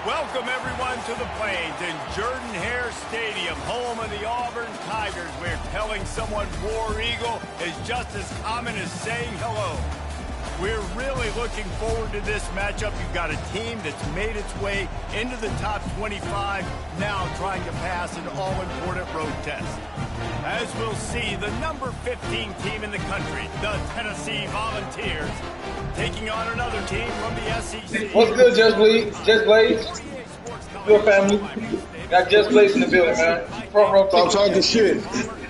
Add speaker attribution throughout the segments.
Speaker 1: Welcome, everyone, to the Plains in Jordan-Hare Stadium, home of the Auburn Tigers, where telling someone War Eagle is just as common as saying hello. We're really looking forward to this matchup. You've got a team that's made its way into the top 25, now trying to pass an all-important road test. As we'll see, the number 15 team in the country, the Tennessee Volunteers, taking on another team from the SEC.
Speaker 2: What's good, Just Blaze? Just Blaze? Good family. Got Just Blaze in the building, man. Front row.
Speaker 3: Stop talking shit.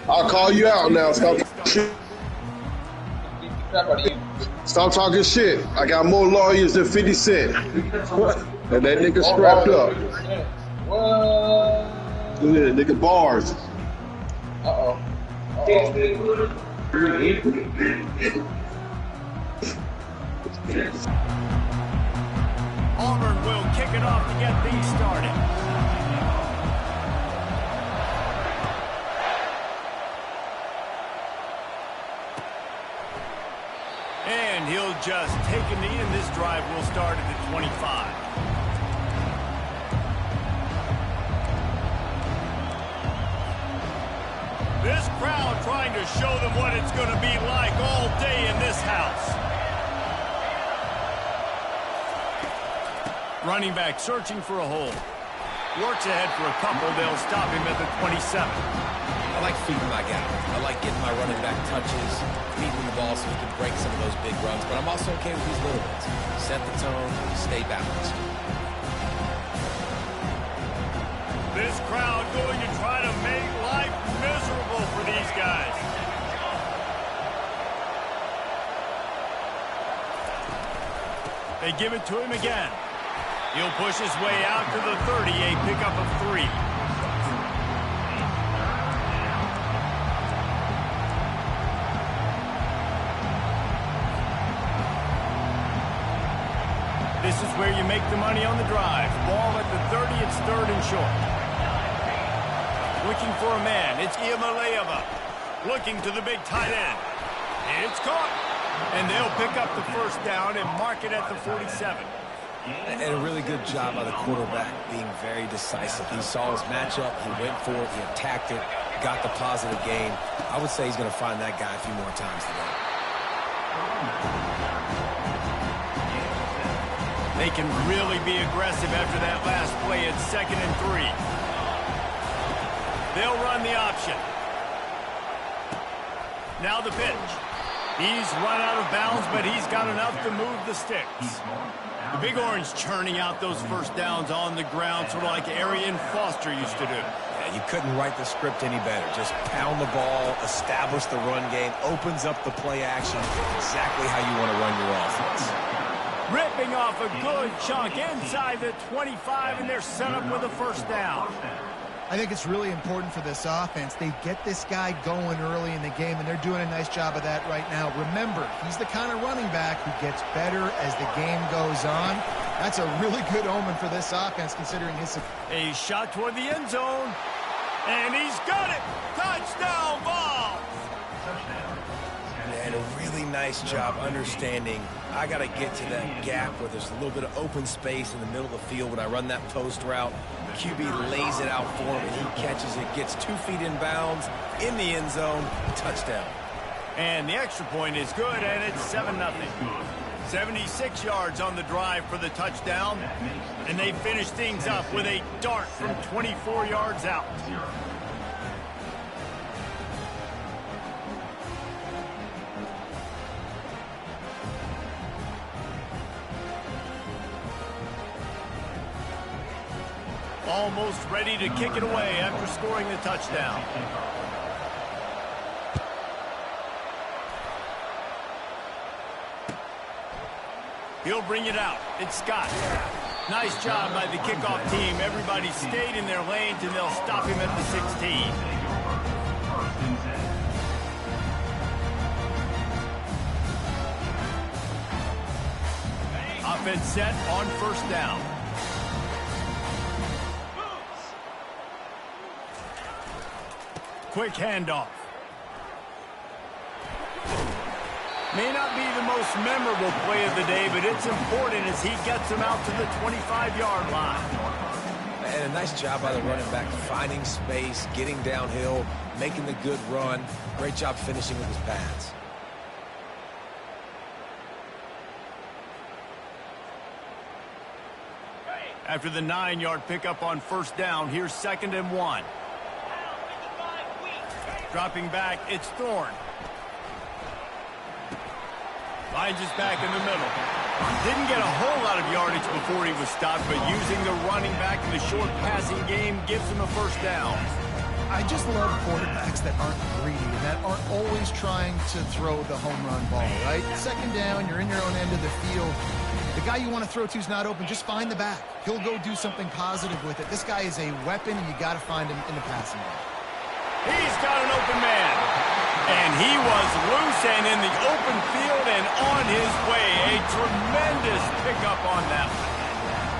Speaker 3: I'll call you out now. Stop talking shit. Stop talking shit. I got more lawyers than 50 Cent. And that nigga strapped up.
Speaker 2: What?
Speaker 3: Look at that nigga bars.
Speaker 2: Uh-oh.
Speaker 1: Auburn will kick it off to get things started. And he'll just take a knee, and this drive will start at the 25. This crowd trying to show them what it's going to be like all day in this house. Running back searching for a hole. Works ahead for a couple. They'll stop him at the 27.
Speaker 4: I like feeding my guy. I like getting my running back touches, feeding the ball so he can break some of those big runs. But I'm also okay with these little ones. Set the tone, stay balanced.
Speaker 1: This crowd going to try to make life miserable for these guys. They give it to him again. He'll push his way out to the 30, a pickup of 3. This is where you make the money on the drive. Ball at the 30, it's 3rd and short. Looking for a man, it's Iamaleava. Looking to the big tight end. It's caught. And they'll pick up the first down and mark it at the 47.
Speaker 4: And a really good job by the quarterback being very decisive. He saw his matchup, he went for it, he attacked it, got the positive gain. I would say he's going to find that guy a few more times today.
Speaker 1: They can really be aggressive after that last play at 2nd and 3. They'll run the option. Now the pitch. He's run out of bounds, but he's got enough to move the sticks. The Big Orange churning out those first downs on the ground, sort of like Arian Foster used to do.
Speaker 4: Yeah, you couldn't write the script any better. Just pound the ball, establish the run game, opens up the play action, exactly how you want to run your offense.
Speaker 1: Ripping off a good chunk inside the 25, and they're set up with a first down.
Speaker 5: I think it's really important for this offense. They get this guy going early in the game, and they're doing a nice job of that right now. Remember, he's the kind of running back who gets better as the game goes on. That's a really good omen for this offense, considering his...
Speaker 1: A shot toward the end zone, and he's got it. Touchdown ball.
Speaker 4: And a really nice job understanding I got to get to that gap where there's a little bit of open space in the middle of the field. When I run that post route, QB lays it out for him, and he catches it, gets 2 feet in bounds, in the end zone, touchdown.
Speaker 1: And the extra point is good, and it's 7-0. 76 yards on the drive for the touchdown, and they finish things up with a dart from 24 yards out. Almost ready to kick it away after scoring the touchdown. He'll bring it out. It's Scott. Nice job by the kickoff team. Everybody stayed in their lanes, and they'll stop him at the 16. Offense set on first down. Quick handoff. May not be the most memorable play of the day, but it's important as he gets him out to the 25-yard line.
Speaker 4: And a nice job by the running back, finding space, getting downhill, making the good run. Great job finishing with his pads.
Speaker 1: After the 9-yard pickup on first down, here's 2nd and 1. Dropping back, it's Thorne. Finds his back in the middle. Didn't get a whole lot of yardage before he was stopped, but using the running back in the short passing game gives him a first down.
Speaker 5: I just love quarterbacks that aren't greedy and that aren't always trying to throw the home run ball, right? 2nd down, you're in your own end of the field. The guy you want to throw to is not open. Just find the back. He'll go do something positive with it. This guy is a weapon, and you got to find him in the passing game.
Speaker 1: He's got an open man. And he was loose and in the open field and on his way. A tremendous pickup on that one.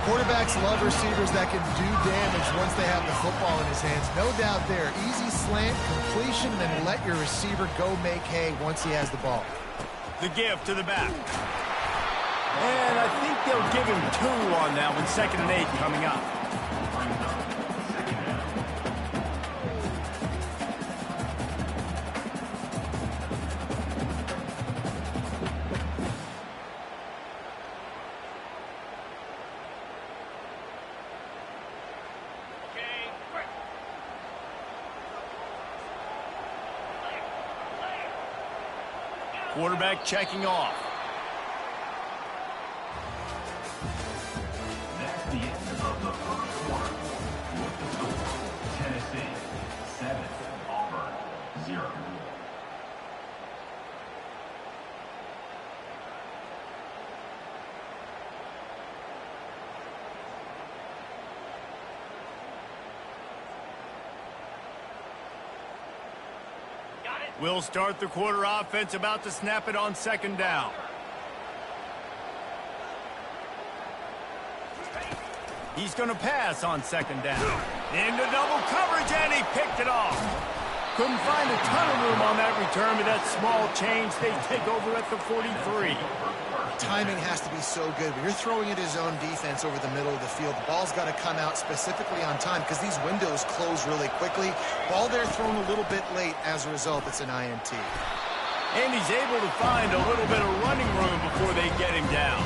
Speaker 5: Quarterbacks love receivers that can do damage once they have the football in his hands. No doubt there. Easy slant, completion, then let your receiver go make hay once he has the ball.
Speaker 1: The give to the back. And I think they'll give him 2 on that one. 2nd and 8 coming up. Quarterback checking off.
Speaker 6: That's the end of the first quarter. With the score, Tennessee 7, Auburn 0.
Speaker 1: We'll start the quarter offense, about to snap it on 2nd down. He's going to pass on 2nd down. Into double coverage, and he picked it off. Couldn't find a ton of room on that return, but that small change, they take over at the 43.
Speaker 5: Timing has to be so good. When you're throwing at his own defense over the middle of the field, the ball's got to come out specifically on time because these windows close really quickly. Ball there thrown a little bit late. As a result, it's an INT.
Speaker 1: And he's able to find a little bit of running room before they get him down.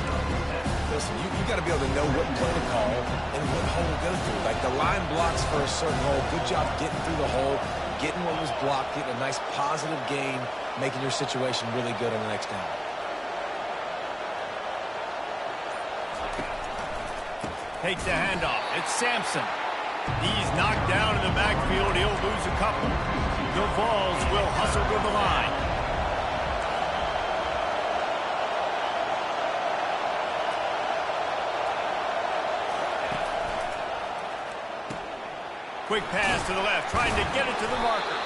Speaker 4: Listen, you got to be able to know what play to call and what hole to go through. Like the line blocks for a certain hole. Good job getting through the hole, getting what was blocked, getting a nice positive gain, making your situation really good on the next down.
Speaker 1: Takes the handoff. It's Sampson. He's knocked down in the backfield. He'll lose a couple. The Vols will hustle to the line. Quick pass to the left, trying to get it to the marker.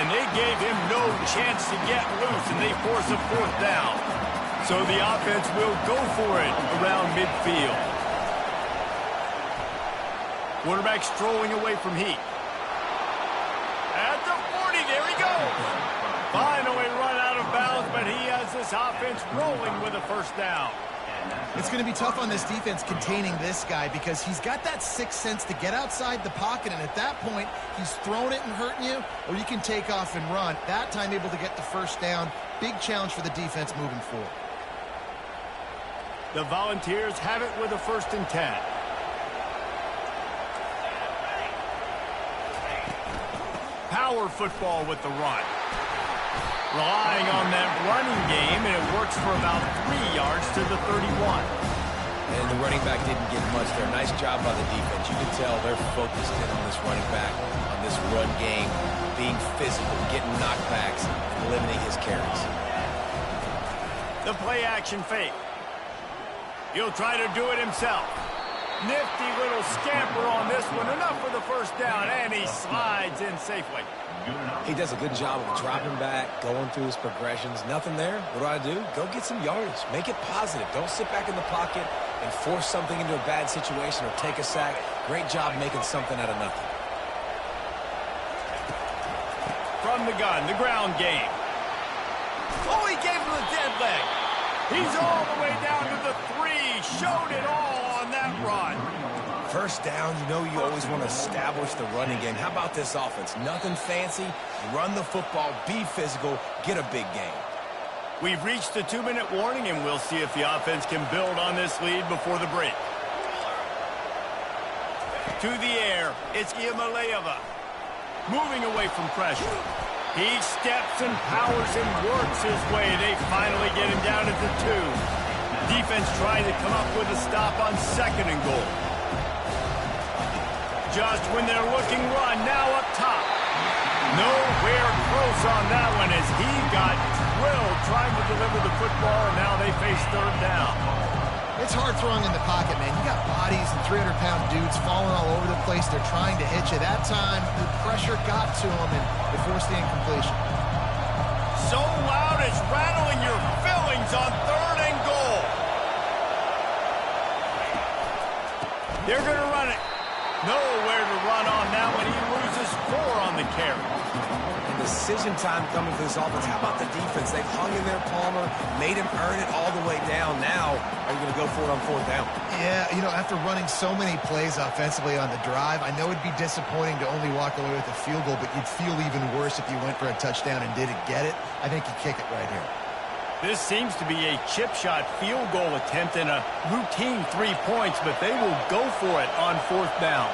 Speaker 1: And they gave him no chance to get loose, and they force a 4th down. So the offense will go for it around midfield. Quarterback strolling away from heat. At the 40, there he goes. Finally run out of bounds, but he has this offense rolling with a 1st down.
Speaker 5: It's going to be tough on this defense containing this guy because he's got that 6th sense to get outside the pocket, and at that point, he's throwing it and hurting you, or you can take off and run. That time able to get the 1st down. Big challenge for the defense moving forward.
Speaker 1: The Volunteers have it with a 1st and 10. Power football with the run. Relying on that running game, and it works for about 3 yards to the 31.
Speaker 4: And the running back didn't get much there. Nice job by the defense. You can tell they're focused in on this running back, on this run game, being physical, getting knockbacks, and limiting his carries.
Speaker 1: The play action fake. He'll try to do it himself. Nifty little scamper on this one. Enough for the 1st down, and he slides in safely.
Speaker 4: He does a good job of dropping back, going through his progressions. Nothing there. What do? Go get some yardage. Make it positive. Don't sit back in the pocket and force something into a bad situation or take a sack. Great job making something out of nothing.
Speaker 1: From the gun, the ground game. Oh, he gave him the dead leg. He's all the way down to the 3. Showed it all on that run.
Speaker 4: First down, you know you always want to establish the running game. How about this offense? Nothing fancy. Run the football, be physical, get a big gain.
Speaker 1: We've reached the 2-minute warning, and we'll see if the offense can build on this lead before the break. To the air, it's Iamaleava. Moving away from pressure. He steps and powers and works his way. They finally get him down at the 2. Defense trying to come up with a stop on 2nd and goal. Just when they're looking run, now up top. Nowhere close on that one as he got drilled trying to deliver the football, and now they face 3rd down.
Speaker 5: It's hard throwing in the pocket, man. You got bodies and 300-pound dudes falling all over the place. They're trying to hit you. That time, the pressure got to them, and it forced the incompletion.
Speaker 1: So loud it's rattling your fillings on 3rd and goal. They're going to run it. Nowhere to run on that one. He loses 4 on the carry.
Speaker 4: And decision time coming for this offense. How about the defense? They've hung in there, Palmer, made him earn it all the way down. Now, are you going to go for it on 4th down?
Speaker 5: Yeah, you know, after running so many plays offensively on the drive, I know it'd be disappointing to only walk away with a field goal, but you'd feel even worse if you went for a touchdown and didn't get it. I think you kick it right here.
Speaker 1: This seems to be a chip shot field goal attempt and a routine 3 points, but they will go for it on 4th down.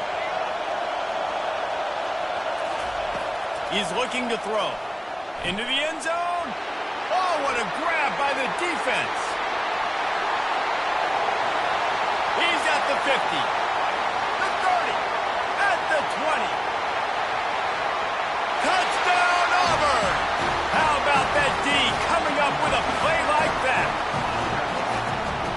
Speaker 1: He's looking to throw. Into the end zone. Oh, what a grab by the defense. He's at the 50. The 30. At the 20. Touchdown, Auburn! How about that D coming up with a play like that?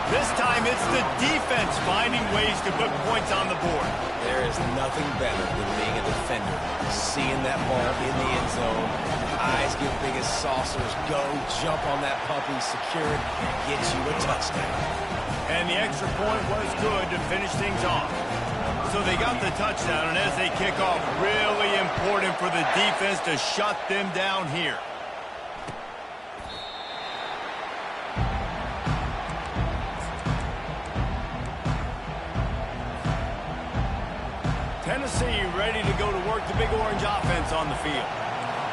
Speaker 1: This time it's the defense finding ways to put points on the board.
Speaker 4: There is nothing better than being a defender. Seeing that ball in the end zone, eyes get big as saucers, go, jump on that puppy, secure it, and get you a touchdown.
Speaker 1: And the extra point was good to finish things off. So they got the touchdown, and as they kick off, really important for the defense to shut them down here. Tennessee ready to go to work the Big Orange offense on the field.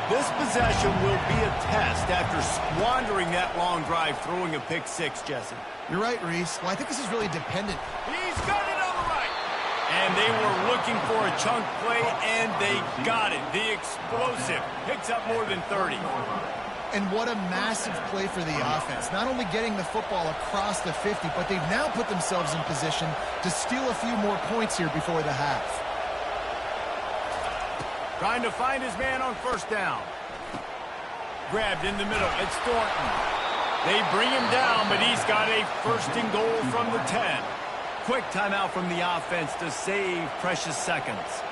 Speaker 1: This possession will be a test after squandering that long drive, throwing a pick 6, Jesse.
Speaker 5: You're right, Reese. Well, I think this is really dependent.
Speaker 1: He's got it on the right. And they were looking for a chunk play, and they got it. The explosive picks up more than 30.
Speaker 5: And what a massive play for the offense. Not only getting the football across the 50, but they've now put themselves in position to steal a few more points here before the half.
Speaker 1: Trying to find his man on 1st down. Grabbed in the middle. It's Thornton. They bring him down, but he's got a 1st and goal from the 10. Quick timeout from the offense to save precious seconds.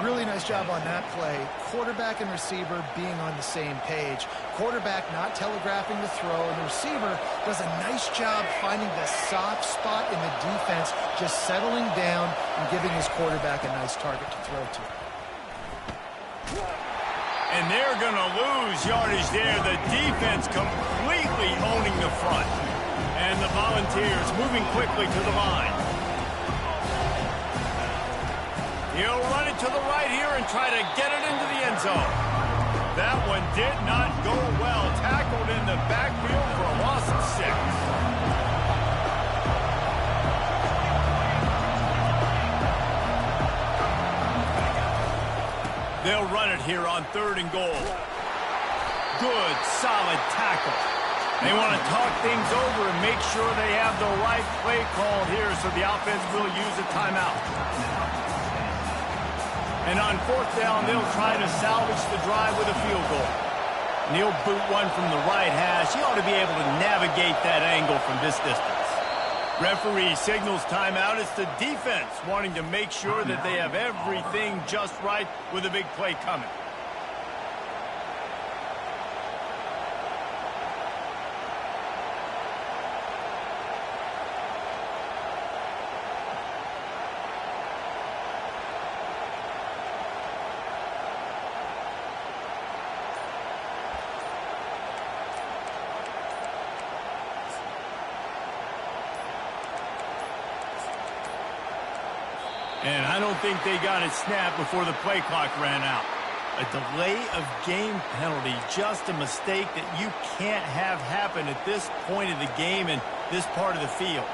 Speaker 5: Really nice job on that play. Quarterback and receiver being on the same page. Quarterback not telegraphing the throw, and the receiver does a nice job finding the soft spot in the defense, just settling down and giving his quarterback a nice target to throw to.
Speaker 1: And they're going to lose yardage there. The defense completely owning the front. And the Volunteers moving quickly to the line. He'll run it to the right here and try to get it into the end zone. That one did not go well. Tackled in the backfield for a loss of 6. They'll run it here on 3rd and goal. Good, solid tackle. They want to talk things over and make sure they have the right play called here, so the offense will use a timeout. And on 4th down, they'll try to salvage the drive with a field goal. And he'll boot one from the right hash. He ought to be able to navigate that angle from this distance. Referee signals timeout. It's the defense wanting to make sure that they have everything just right with a big play coming. And I don't think they got it snapped before the play clock ran out. A delay of game penalty, just a mistake that you can't have happen at this point of the game in this part of the field.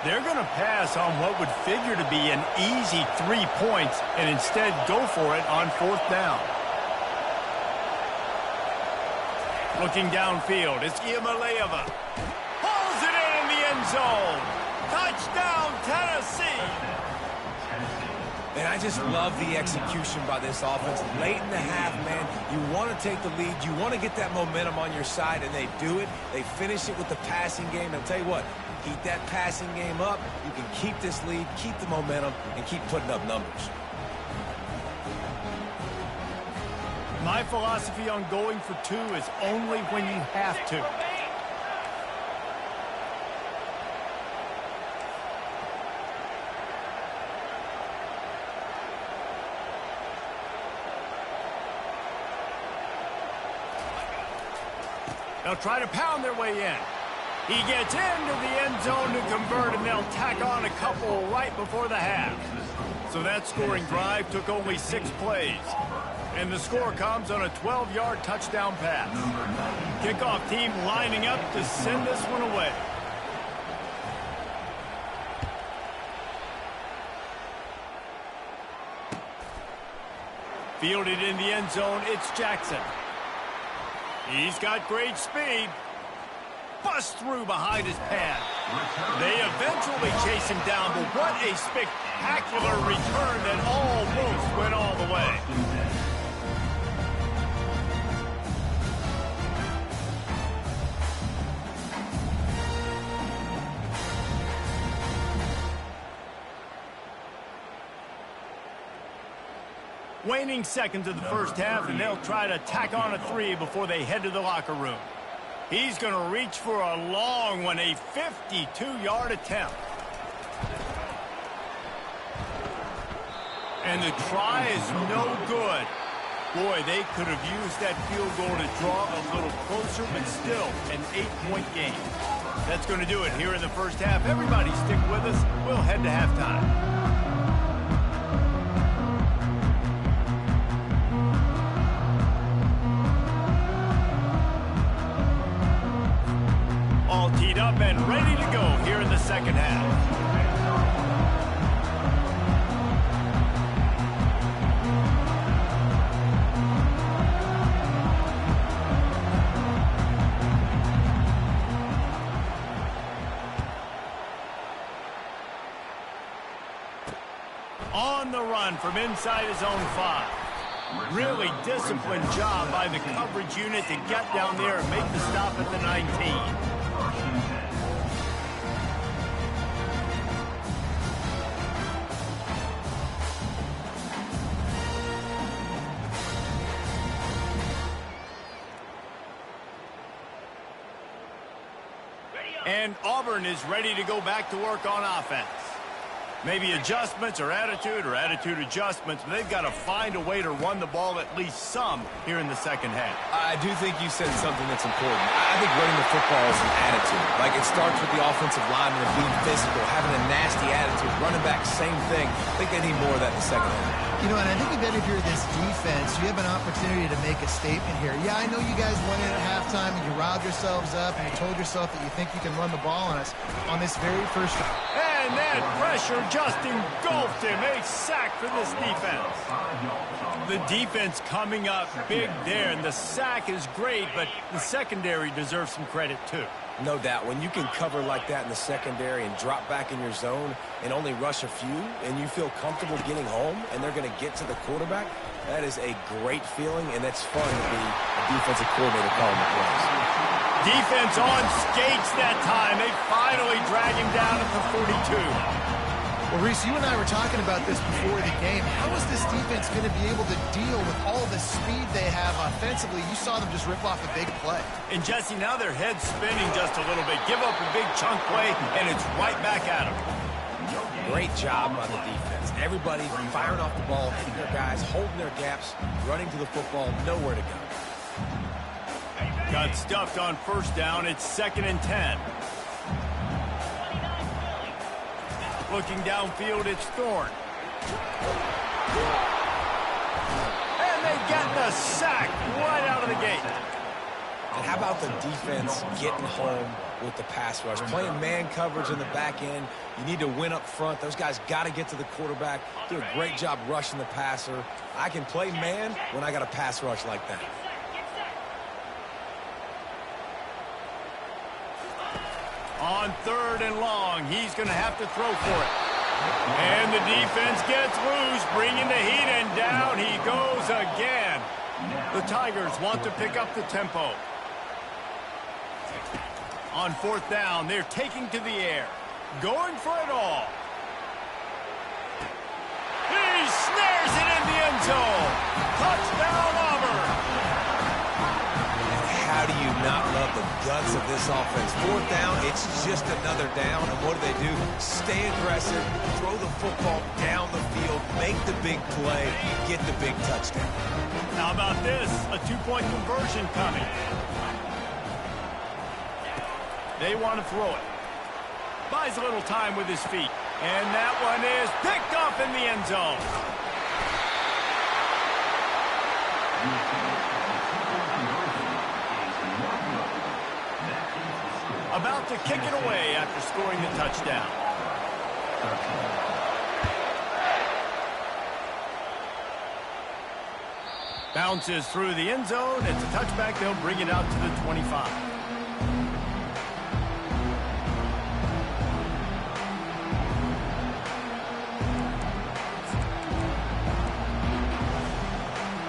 Speaker 1: They're going to pass on what would figure to be an easy 3 points and instead go for it on 4th down. Looking downfield, it's Iamaleava. Pulls it in the end zone. Touchdown, Tennessee.
Speaker 4: And I just love the execution by this offense. Late in the half, man, you want to take the lead. You want to get that momentum on your side, and they do it. They finish it with the passing game. And I'll tell you what, keep that passing game up. You can keep this lead, keep the momentum, and keep putting up numbers.
Speaker 1: My philosophy on going for 2 is only when you have to. They'll try to pound their way in. He gets into the end zone to convert, and they'll tack on a couple right before the half. So that scoring drive took only 6 plays. And the score comes on a 12-yard touchdown pass. Kickoff team lining up to send this one away. Fielded in the end zone, it's Jackson. He's got great speed. Busts through behind his pad. They eventually chase him down, but what a spectacular return that almost went all the way. Waning seconds of the first half, and they'll try to tack on a 3 before they head to the locker room. He's going to reach for a long one, a 52-yard attempt. And the try is no good. Boy, they could have used that field goal to draw a little closer, but still an 8-point game. That's going to do it here in the first half. Everybody stick with us. We'll head to halftime. All teed up and ready to go here in the second half. On the run from inside his own 5. Really disciplined job by the coverage unit to get down there and make the stop at the 19. And Auburn is ready to go back to work on offense. Maybe adjustments or attitude adjustments, but they've got to find a way to run the ball at least some here in the second half.
Speaker 4: I do think you said something that's important. I think running the football is an attitude. Like, it starts with the offensive lineman and being physical, having a nasty attitude. Running back, same thing. I think they need more of that in the second half.
Speaker 5: You know, and I think if you're this defense, you have an opportunity to make a statement here. Yeah, I know you guys went in at halftime and you riled yourselves up and you told yourself that you think you can run the ball on us on this very first drive.
Speaker 1: And that pressure just engulfed him. A sack for this defense. The defense coming up big there, and the sack is great, but the secondary deserves some credit too.
Speaker 4: No doubt. When you can cover like that in the secondary and drop back in your zone and only rush a few, and you feel comfortable getting home and they're going to get to the quarterback, that is a great feeling, and that's fun to be a defensive coordinator calling the plays.
Speaker 1: Defense on skates that time. They finally drag him down at the 42.
Speaker 5: Well, Reese, you and I were talking about this before the game. How is this defense going to be able to deal with all the speed they have offensively? You saw them just rip off a big play.
Speaker 1: And, Jesse, now their head's spinning just a little bit. Give up a big chunk play, and it's right back at them.
Speaker 4: Great job by the defense. Everybody firing off the ball, hitting their guys, holding their gaps, running to the football, nowhere to go.
Speaker 1: Got stuffed on first down. It's 2nd and 10. Looking downfield, it's Thorne. And they get the sack right out of the gate.
Speaker 4: And how about the defense getting home with the pass rush? Playing man coverage in the back end. You need to win up front. Those guys got to get to the quarterback. Do a great job rushing the passer. I can play man when I got a pass rush like that.
Speaker 1: On 3rd and long, he's going to have to throw for it. And the defense gets loose, bringing the heat, and down he goes again. The Tigers want to pick up the tempo. On 4th down, they're taking to the air, going for it all. He snares it in the end zone. Touchdown, Auburn.
Speaker 4: How do you not love the guts of this offense? 4th down, it's just another down. And what do? Stay aggressive, throw the football down the field, make the big play, get the big touchdown.
Speaker 1: How about this? A 2-point conversion coming. They want to throw it. Buys a little time with his feet. And that one is picked off in the end zone. About to kick it away after scoring the touchdown. Bounces through the end zone. It's a touchback. They'll bring it out to the 25.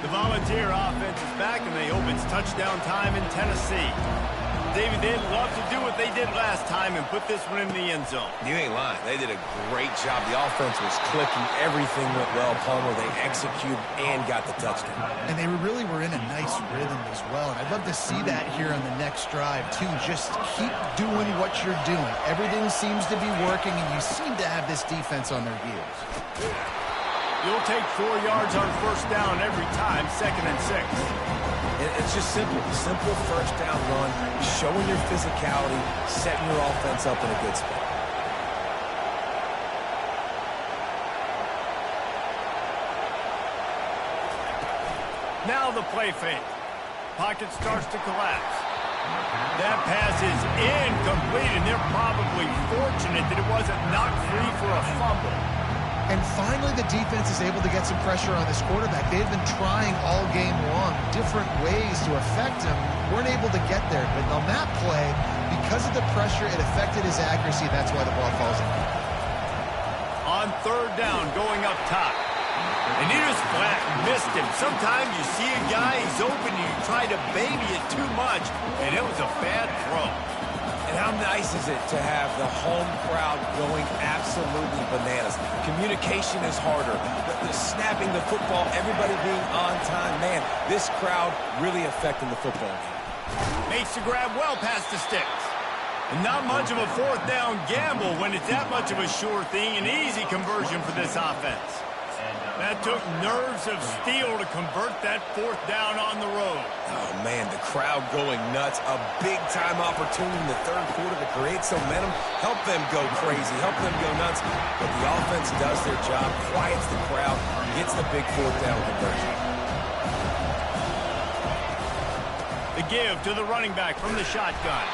Speaker 1: The Volunteer offense is back, and they hope it's touchdown time in Tennessee. David, they'd love to do what they did last time and put this one in the end zone.
Speaker 4: You ain't lying. They did a great job. The offense was clicking. Everything went well. Palmer, they executed and got the touchdown.
Speaker 5: And they really were in a nice rhythm as well. And I'd love to see that here on the next drive, too. Just keep doing what you're doing. Everything seems to be working, and you seem to have this defense on their heels.
Speaker 1: You'll take 4 yards on 1st down every time, 2nd and 6.
Speaker 4: It's just simple. Simple 1st down run, showing your physicality, setting your offense up in a good spot.
Speaker 1: Now the play fake. Pocket starts to collapse. That pass is incomplete, and they're probably fortunate that it wasn't knocked free for a fumble.
Speaker 5: And finally, the defense is able to get some pressure on this quarterback. They've been trying all game long different ways to affect him. Weren't able to get there. But on that play, because of the pressure, it affected his accuracy. That's why the ball falls in.
Speaker 1: On 3rd down, going up top. And he just flat missed him. Sometimes you see a guy, he's open, and you try to baby it too much, and it was a bad throw.
Speaker 4: And how nice is it to have the home crowd going absolutely bananas? Communication is harder. The snapping the football, everybody being on time. Man, this crowd really affecting the football game.
Speaker 1: Makes the grab well past the sticks. And not much of a 4th down gamble when it's that much of a sure thing. An easy conversion for this offense. That took nerves of steel to convert that 4th down on the road.
Speaker 4: Oh, man, the crowd going nuts. A big-time opportunity in the 3rd quarter to create some momentum. Help them go crazy. Help them go nuts. But the offense does their job, quiets the crowd, gets the big 4th down conversion.
Speaker 1: The give to the running back from the shotgun.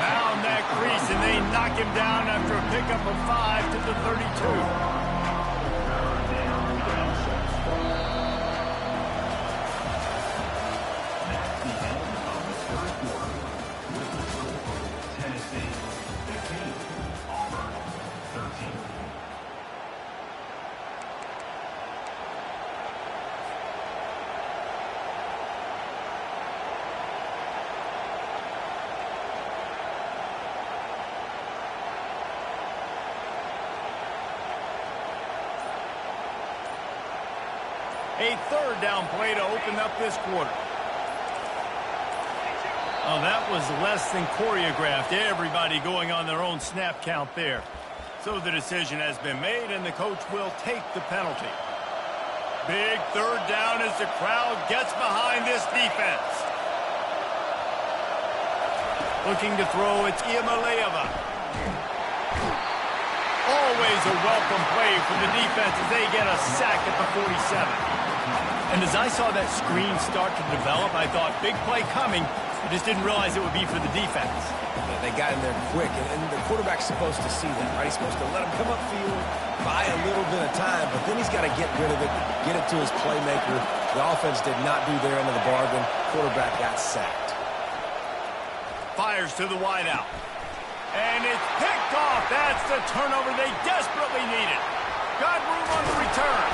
Speaker 1: Found that crease, and they knock him down after a pickup of 5 to the 32. A 3rd down play to open up this quarter. Oh, that was less than choreographed. Everybody going on their own snap count there. So the decision has been made, and the coach will take the penalty. Big 3rd down as the crowd gets behind this defense. Looking to throw, it's Iamaleava. Always a welcome play for the defense as they get a sack at the 47. And as I saw that screen start to develop, I thought, big play coming. I just didn't realize it would be for the defense.
Speaker 4: Yeah, they got in there quick, and the quarterback's supposed to see that, right? He's supposed to let him come upfield, buy a little bit of time, but then he's got to get rid of it, get it to his playmaker. The offense did not do their end of the bargain. Quarterback got sacked.
Speaker 1: Fires to the wideout. And it's picked off. That's the turnover they desperately needed. Got room on the return.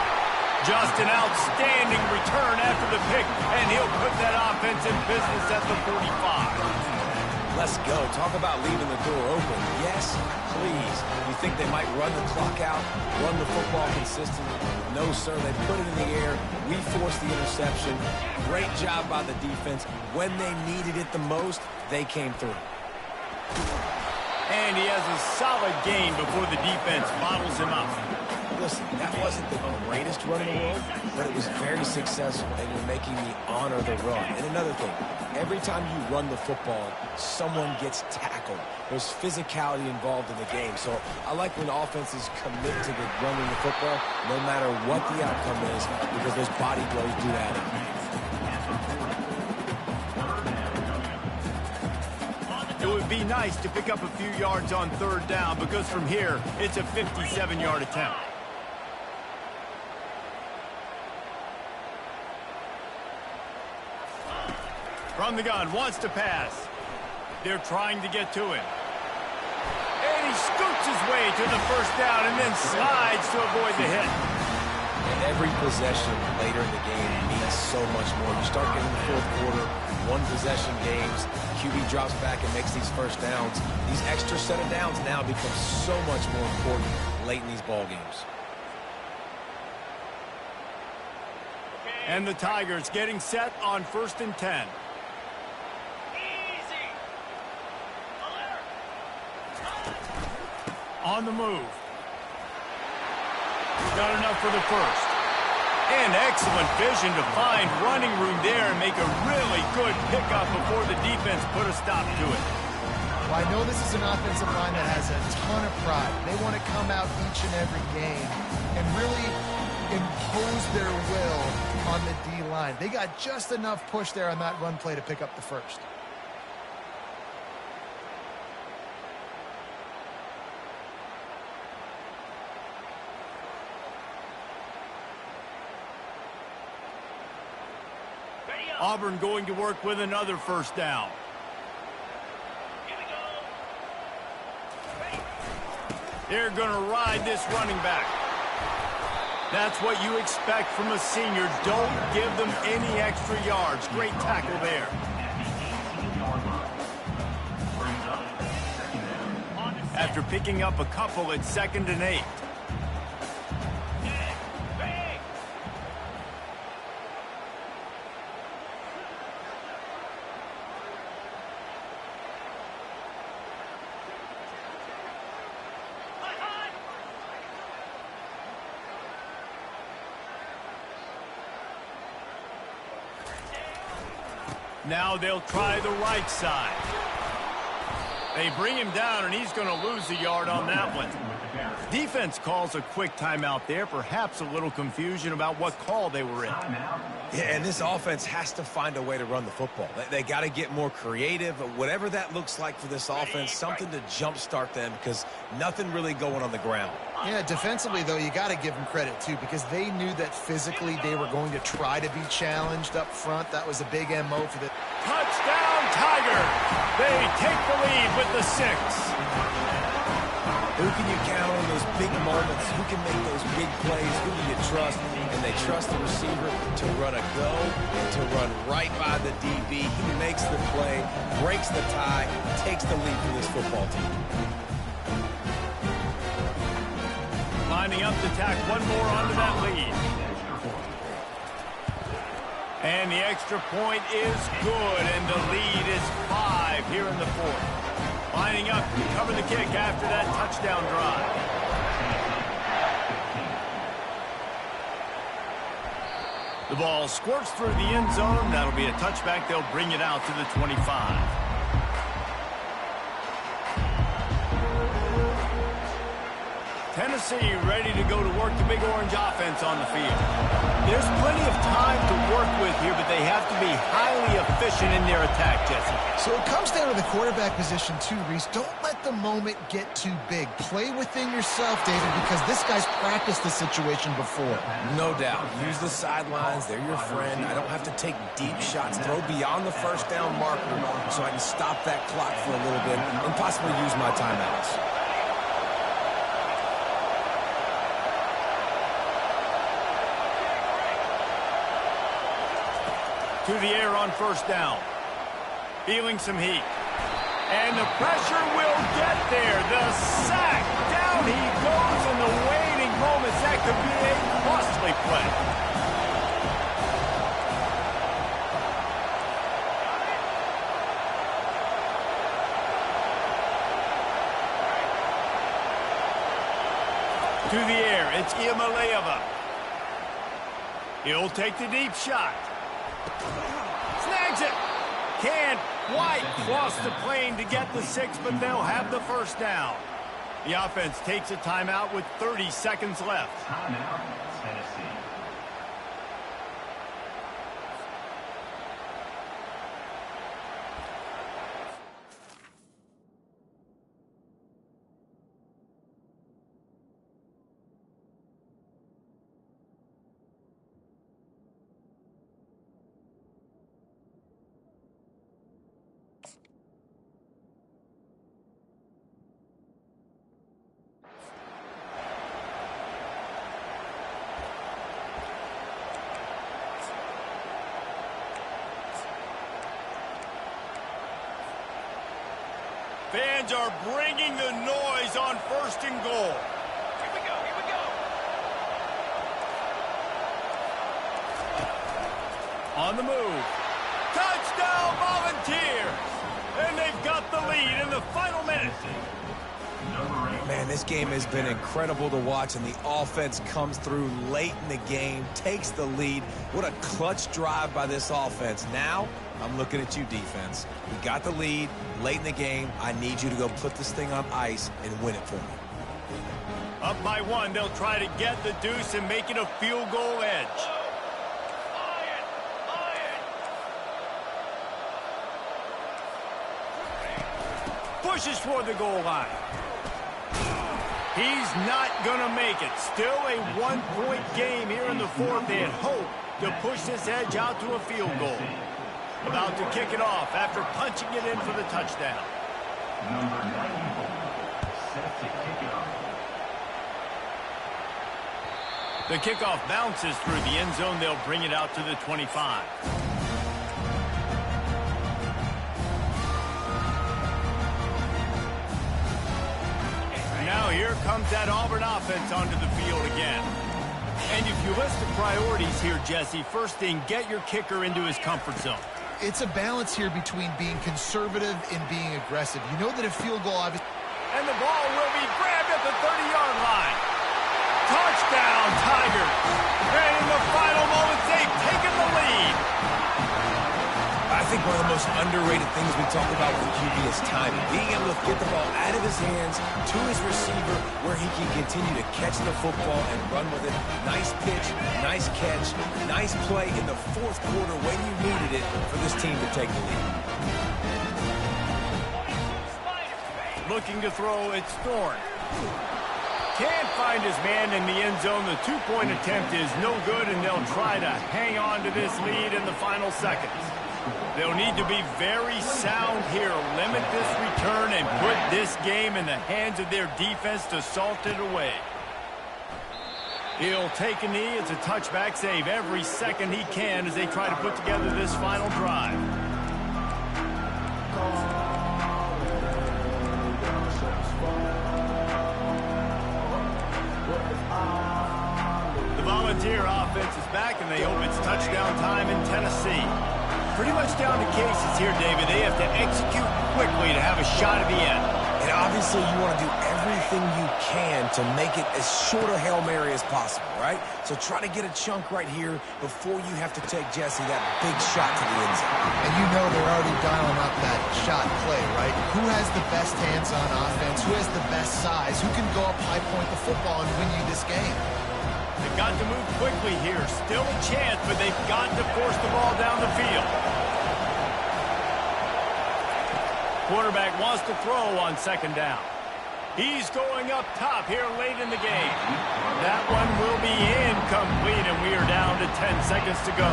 Speaker 1: Just an outstanding return after the pick, and he'll put that offense in business at the 45.
Speaker 4: Let's go. Talk about leaving the door open. Yes, please. You think they might run the clock out, run the football consistently? No, sir. They put it in the air. We forced the interception. Great job by the defense. When they needed it the most, they came through.
Speaker 1: And he has a solid gain before the defense bottles him up.
Speaker 4: Listen, that wasn't the greatest run in the world, but it was very successful, and you're making me honor the run. And another thing, every time you run the football, someone gets tackled. There's physicality involved in the game. So I like when offenses commit to the running the football, no matter what the outcome is, because those body blows do add up.
Speaker 1: It would be nice to pick up a few yards on third down because from here, it's a 57-yard attempt. From the gun, wants to pass. They're trying to get to him. And he scoots his way to the first down and then slides to avoid the hit.
Speaker 4: And every possession later in the game means so much more. You start getting the fourth quarter, one-possession games, QB drops back and makes these first downs. These extra set of downs now become so much more important late in these ball games.
Speaker 1: And the Tigers getting set on 1st and 10. On the move. Got enough for the first. And excellent vision to find running room there and make a really good pickup before the defense put a stop to it.
Speaker 5: Well, I know this is an offensive line that has a ton of pride. They want to come out each and every game and really impose their will on the D-line. They got just enough push there on that run play to pick up the first.
Speaker 1: Auburn going to work with another first down. They're going to ride this running back. That's what you expect from a senior. Don't give them any extra yards. Great tackle there. After picking up a couple at 2nd and 8. Now they'll try the right side. They bring him down, and he's going to lose a yard on that one. Defense calls a quick timeout there. Perhaps a little confusion about what call they were in.
Speaker 4: Yeah, and this offense has to find a way to run the football. They got to get more creative. Whatever that looks like for this offense, something to jumpstart them because nothing really going on the ground.
Speaker 5: Yeah, defensively, though, you got to give them credit, too, because they knew that physically they were going to try to be challenged up front. That was a big MO for the...
Speaker 1: Touchdown, Tiger! They take the lead with the 6.
Speaker 4: Who can you count on those big moments? Who can make those big plays? Who do you trust? And they trust the receiver to run a go and to run right by the DB. He makes the play, breaks the tie, takes the lead for this football team.
Speaker 1: Lining up to tack one more onto that lead. And the extra point is good, and the lead is 5 here in the 4th. Lining up to cover the kick after that touchdown drive. The ball squirts through the end zone. That'll be a touchback. They'll bring it out to the 25. Tennessee ready to go to work the Big Orange offense on the field. There's plenty of time to work with here, but they have to be highly efficient in their attack, Jesse.
Speaker 5: So it comes down to the quarterback position too, Reese. Don't let the moment get too big. Play within yourself, David, because this guy's practiced the situation before.
Speaker 4: No doubt. Use the sidelines. They're your friend. I don't have to take deep shots. Throw beyond the first down marker so I can stop that clock for a little bit and possibly use my timeouts.
Speaker 1: To the air on first down. Feeling some heat. And the pressure will get there. The sack. Down he goes in the waning moments. That could be a costly play. To the air. It's Iamaleava. He'll take the deep shot. Snags it. Can't quite cross the plane to get the 6, but they'll have the first down. The offense takes a timeout with 30 seconds left.
Speaker 6: Timeout, Tennessee.
Speaker 1: Fans are bringing the noise on first and goal. Here we go, here we go. On the move. Touchdown, Volunteers! And they've got the lead in the final minute.
Speaker 4: Man, this game has been incredible to watch, and the offense comes through late in the game, takes the lead. What a clutch drive by this offense. Now, I'm looking at you, defense. We got the lead late in the game. I need you to go put this thing on ice and win it for me.
Speaker 1: Up by 1, they'll try to get the deuce and make it a field goal edge. Pushes for the goal line. He's not going to make it. Still a one-point game here in the fourth. They had hoped to push this edge out to a field goal. About to kick it off after punching it in for the touchdown.
Speaker 6: Number 94, set to kick it off.
Speaker 1: The kickoff bounces through the end zone. They'll bring it out to the 25. Now here comes that Auburn offense onto the field again. And if you list the priorities here, Jesse, first thing, get your kicker into his comfort zone.
Speaker 5: It's a balance here between being conservative and being aggressive. You know that a field goal obviously...
Speaker 1: And the ball will be grabbed at the 30-yard line. Touchdown, Tigers. And in the final moments, they've taken the lead.
Speaker 4: I think one of the most underrated things we talk about with QB is timing. Being able to get the ball out of his hands to his receiver where he can continue to catch the football and run with it. Nice pitch, nice catch, nice play in the fourth quarter when you needed it for this team to take the lead.
Speaker 1: Looking to throw, it's Thorne. Can't find his man in the end zone. The two-point attempt is no good, and they'll try to hang on to this lead in the final seconds. They'll need to be very sound here, limit this return, and put this game in the hands of their defense to salt it away. He'll take a knee. It's a touchback save every second he can as they try to put together this final drive. The Volunteer offense is back, and they hope it's touchdown time in Tennessee. Pretty much down to cases here, David. They have to execute quickly to have a shot at the end.
Speaker 4: And obviously you want to do everything everything you can to make it as short a Hail Mary as possible, right? So try to get a chunk right here before you have to take Jesse that big shot to the end zone.
Speaker 5: And you know they're already dialing up that shot play, right? Who has the best hands on offense? Who has the best size? Who can go up high point the football and win you this game?
Speaker 1: They've got to move quickly here. Still a chance, but they've got to force the ball down the field. Quarterback wants to throw on second down. He's going up top here late in the game. That one will be incomplete, and we are down to 10 seconds to go.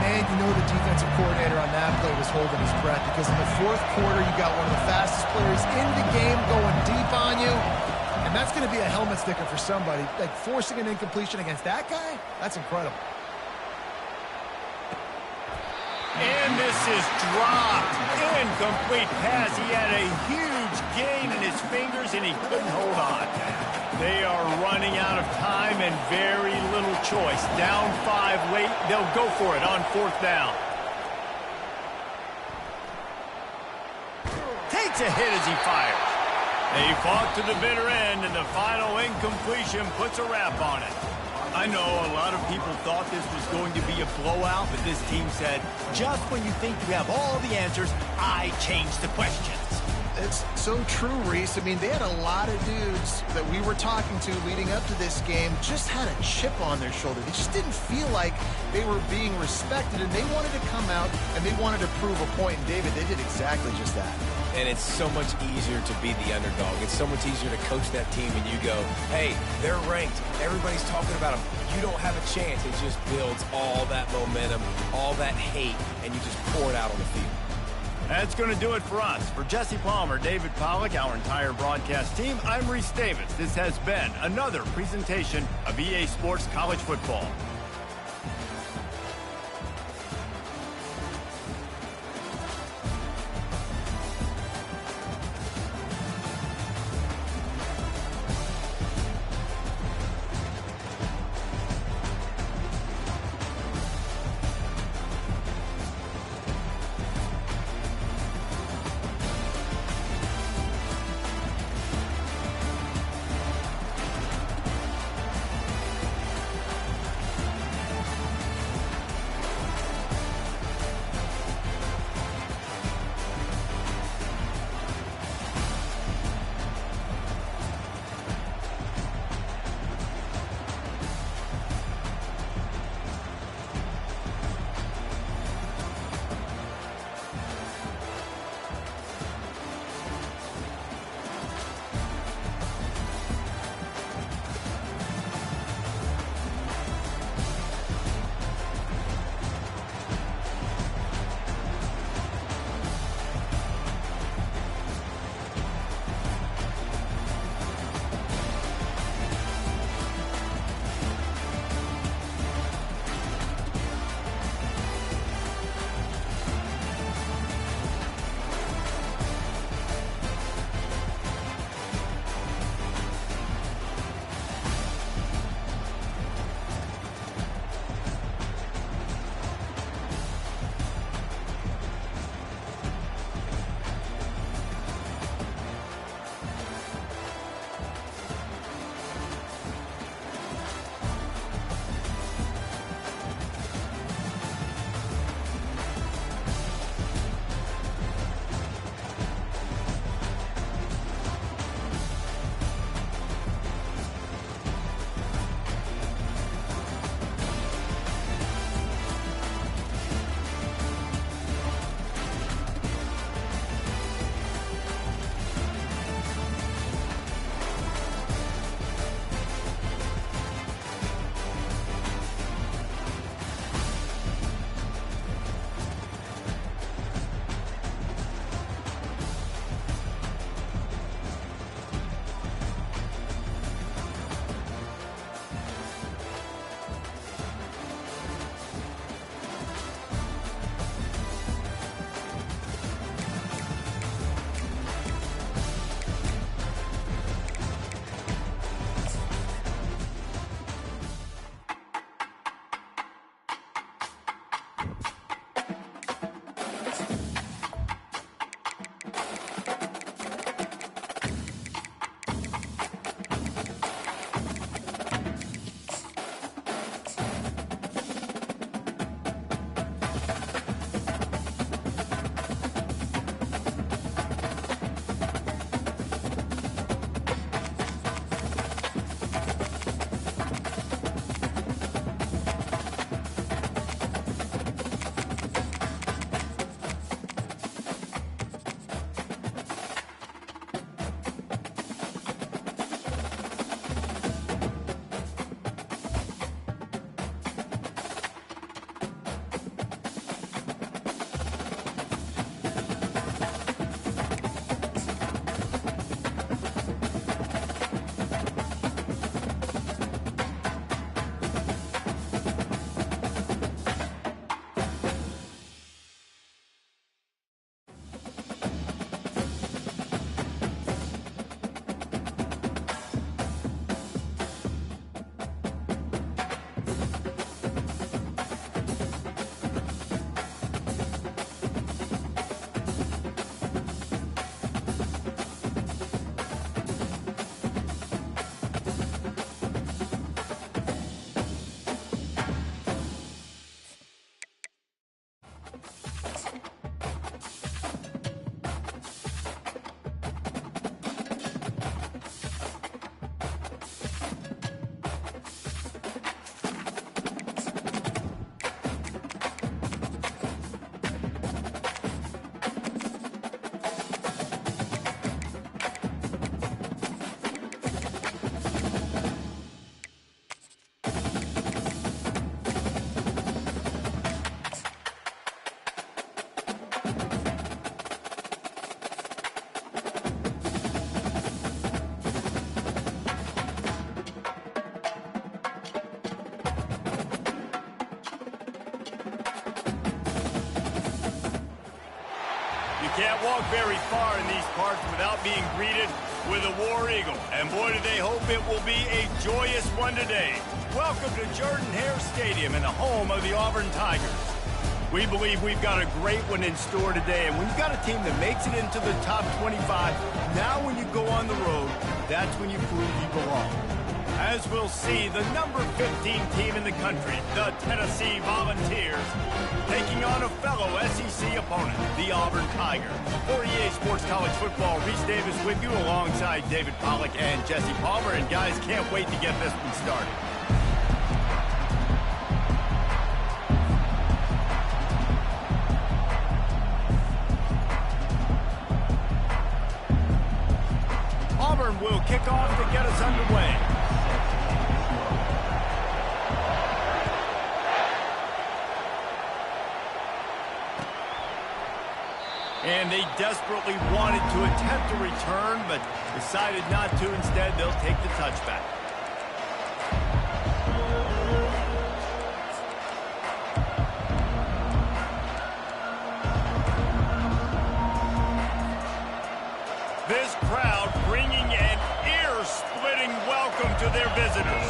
Speaker 5: Man, you know the defensive coordinator on that play was holding his breath because in the fourth quarter, you got one of the fastest players in the game going deep on you. And that's going to be a helmet sticker for somebody. Like forcing an incompletion against that guy, that's incredible.
Speaker 1: And this is dropped. Incomplete pass. He had a huge gain in his fingers, and he couldn't hold on. They are running out of time and very little choice. Down 5 late. They'll go for it on fourth down. Takes a hit as he fires. They fought to the bitter end, and the final incompletion puts a wrap on it. I know a lot of people thought this was going to be a blowout, but this team said, just when you think you have all the answers, I change the questions.
Speaker 5: It's so true, Reese. I mean, they had a lot of dudes that we were talking to leading up to this game just had a chip on their shoulder. They just didn't feel like they were being respected, and they wanted to come out, and they wanted to prove a point. And, David, they did exactly just that.
Speaker 4: And it's so much easier to be the underdog. It's so much easier to coach that team and you go, hey, they're ranked. Everybody's talking about them. You don't have a chance. It just builds all that momentum, all that hate, and you just pour it out on the field.
Speaker 1: That's going to do it for us. For Jesse Palmer, David Pollack, our entire broadcast team, I'm Reese Davis. This has been another presentation of EA Sports College Football. can't walk very far in these parts without being greeted with a War Eagle. And boy, do they hope it will be a joyous one today. Welcome to Jordan-Hare Stadium and the home of the Auburn Tigers. We believe we've got a great one in store today. And when you've got a team that makes it into the top 25, now when you go on the road, that's when you prove you belong. As we'll see, the number 15 team in the country, the Tennessee Volunteers, taking on a fellow SEC opponent, the Auburn Tigers. For EA Sports College Football, Reese Davis with you alongside David Pollack and Jesse Palmer. And guys, can't wait to get this one started. Auburn will kick off to get us underway. And they desperately wanted to attempt a return, but decided not to. Instead, they'll take the touchback. This crowd bringing an ear-splitting welcome to their visitors.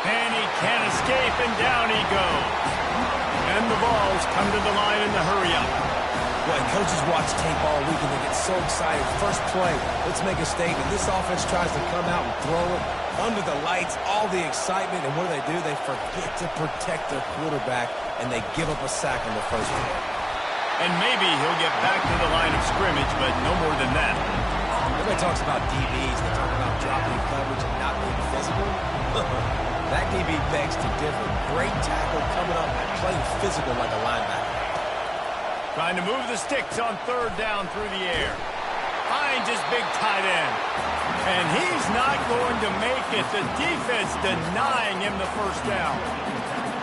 Speaker 1: And he can't escape, and down he goes. And the balls come to the line in the hurry-up.
Speaker 4: Well, coaches watch tape all week and they get so excited. First play, let's make a statement. This offense tries to come out and throw it under the lights, all the excitement, and what do? They forget to protect their quarterback, and they give up a sack on the first play.
Speaker 1: And maybe he'll get back to the line of scrimmage, but no more than that.
Speaker 4: Everybody talks about DBs. They talk about dropping coverage and not being physical. That DB begs to differ. Great tackle coming up and playing physical like a linebacker.
Speaker 1: Trying to move the sticks on third down through the air. Finds his big tight end. And he's not going to make it. The defense denying him the first down.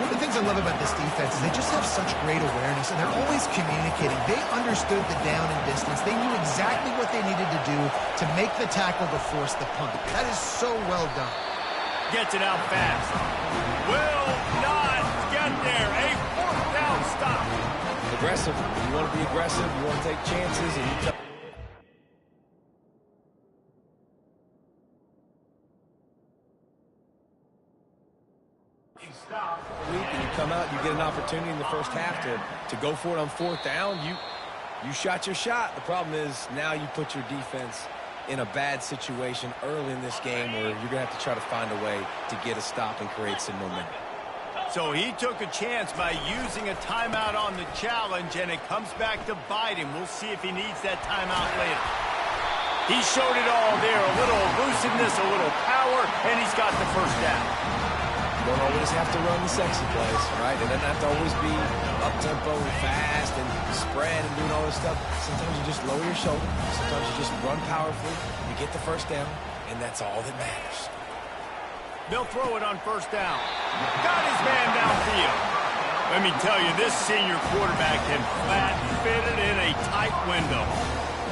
Speaker 5: One of the things I love about this defense is they just have such great awareness, and they're always communicating. They understood the down and distance. They knew exactly what they needed to do to make the tackle to force the punt. That is so well done.
Speaker 1: Gets it out fast. Will not get there. A fourth down stop.
Speaker 4: Aggressive. You want to be aggressive. You want to take chances. And you come out, you get an opportunity in the first half to go for it on fourth down. You shot your shot. The problem is now you put your defense in a bad situation early in this game where you're going to have to try to find a way to get a stop and create some momentum.
Speaker 1: So he took a chance by using a timeout on the challenge, and it comes back to bite him. We'll see if he needs that timeout later. He showed it all there, a little elusiveness, a little power, and he's got the first down.
Speaker 4: You don't always have to run the sexy plays, right? It doesn't have to always be up-tempo and fast and spread and doing all this stuff. Sometimes you just lower your shoulder. Sometimes you just run powerfully. You get the first down, and that's all that matters.
Speaker 1: They'll throw it on first down. Got his man downfield. Let me tell you, this senior quarterback can flat fit it in a tight window.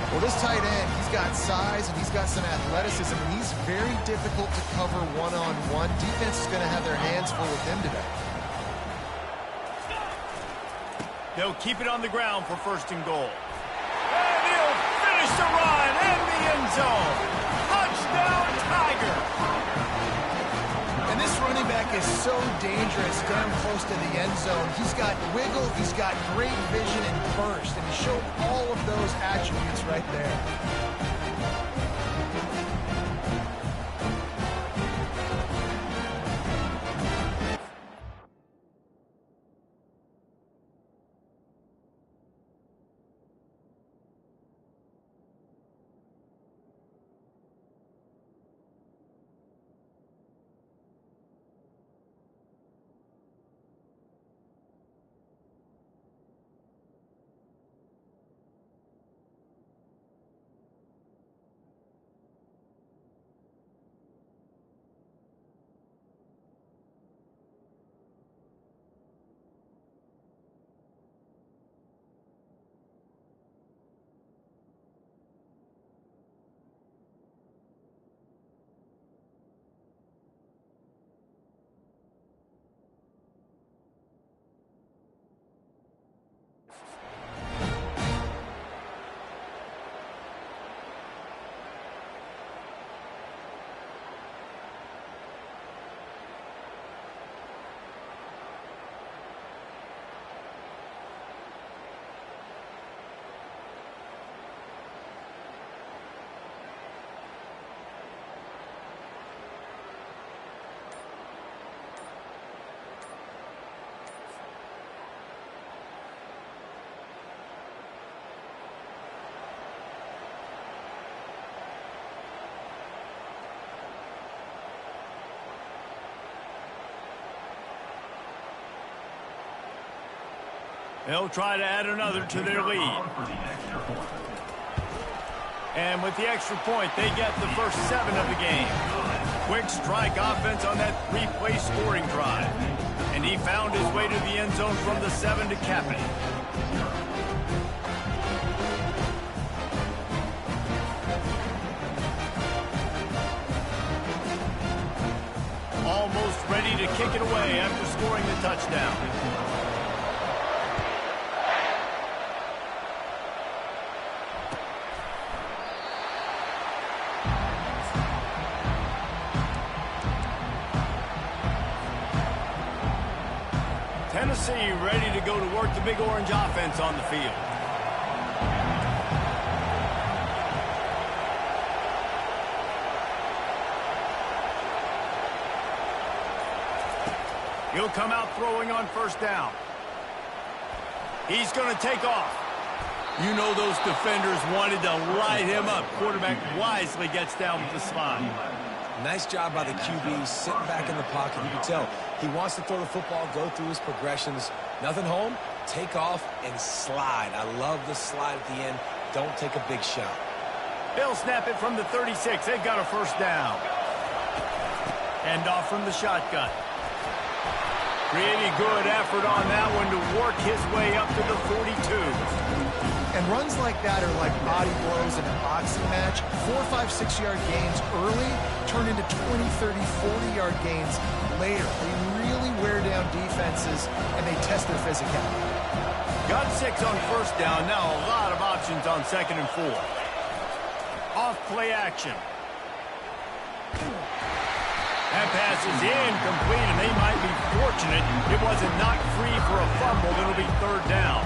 Speaker 5: Well, this tight end, he's got size and he's got some athleticism, and he's very difficult to cover one-on-one. Defense is going to have their hands full with him today.
Speaker 1: They'll keep it on the ground for first and goal. And he'll finish the run in the end zone. Touchdown, Tiger!
Speaker 5: And this running back is so dangerous down close to the end zone. He's got wiggle, he's got great vision and burst, and he showed all of those attributes right there.
Speaker 1: They'll try to add another to their lead. And with the extra point, they get the first 7 of the game. Quick strike offense on that 3-play scoring drive. And he found his way to the end zone from the 7 to cap it. Almost ready to kick it away after scoring the touchdown. Tennessee ready to go to work the Big Orange offense on the field. He'll come out throwing on first down. He's going to take off. You know those defenders wanted to light him up. Quarterback wisely gets down with the slide.
Speaker 4: Nice job by the QB, sitting back in the pocket. You can tell he wants to throw the football, go through his progressions. Nothing home, take off, and slide. I love the slide at the end. Don't take a big shot.
Speaker 1: They'll snap it from the 36. They've got a first down. Hand off from the shotgun. Pretty good effort on that one to work his way up to the 42.
Speaker 5: And runs like that are like body blows in a boxing match. 4, 5, 6-yard gains early turn into 20, 30, 40-yard gains later. They really wear down defenses, and they test their physicality.
Speaker 1: Got 6 on first down. Now a lot of options on 2nd and 4. Off play action. That pass is incomplete, and they might be fortunate it wasn't knocked free for a fumble. It'll be 3rd down.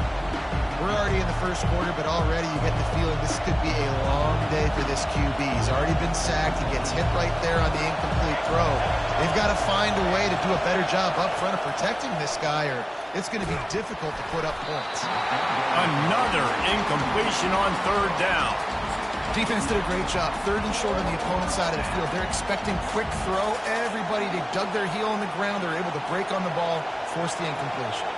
Speaker 5: We're already in the first quarter, but already you get the feeling this could be a long day for this QB. He's already been sacked. He gets hit right there on the incomplete throw. They've got to find a way to do a better job up front of protecting this guy, or it's going to be difficult to put up points.
Speaker 1: Another incompletion on 3rd down.
Speaker 5: Defense did a great job. 3rd and short on the opponent's side of the field. They're expecting quick throw. Everybody, they dug their heel on the ground. They're able to break on the ball, force the incompletion.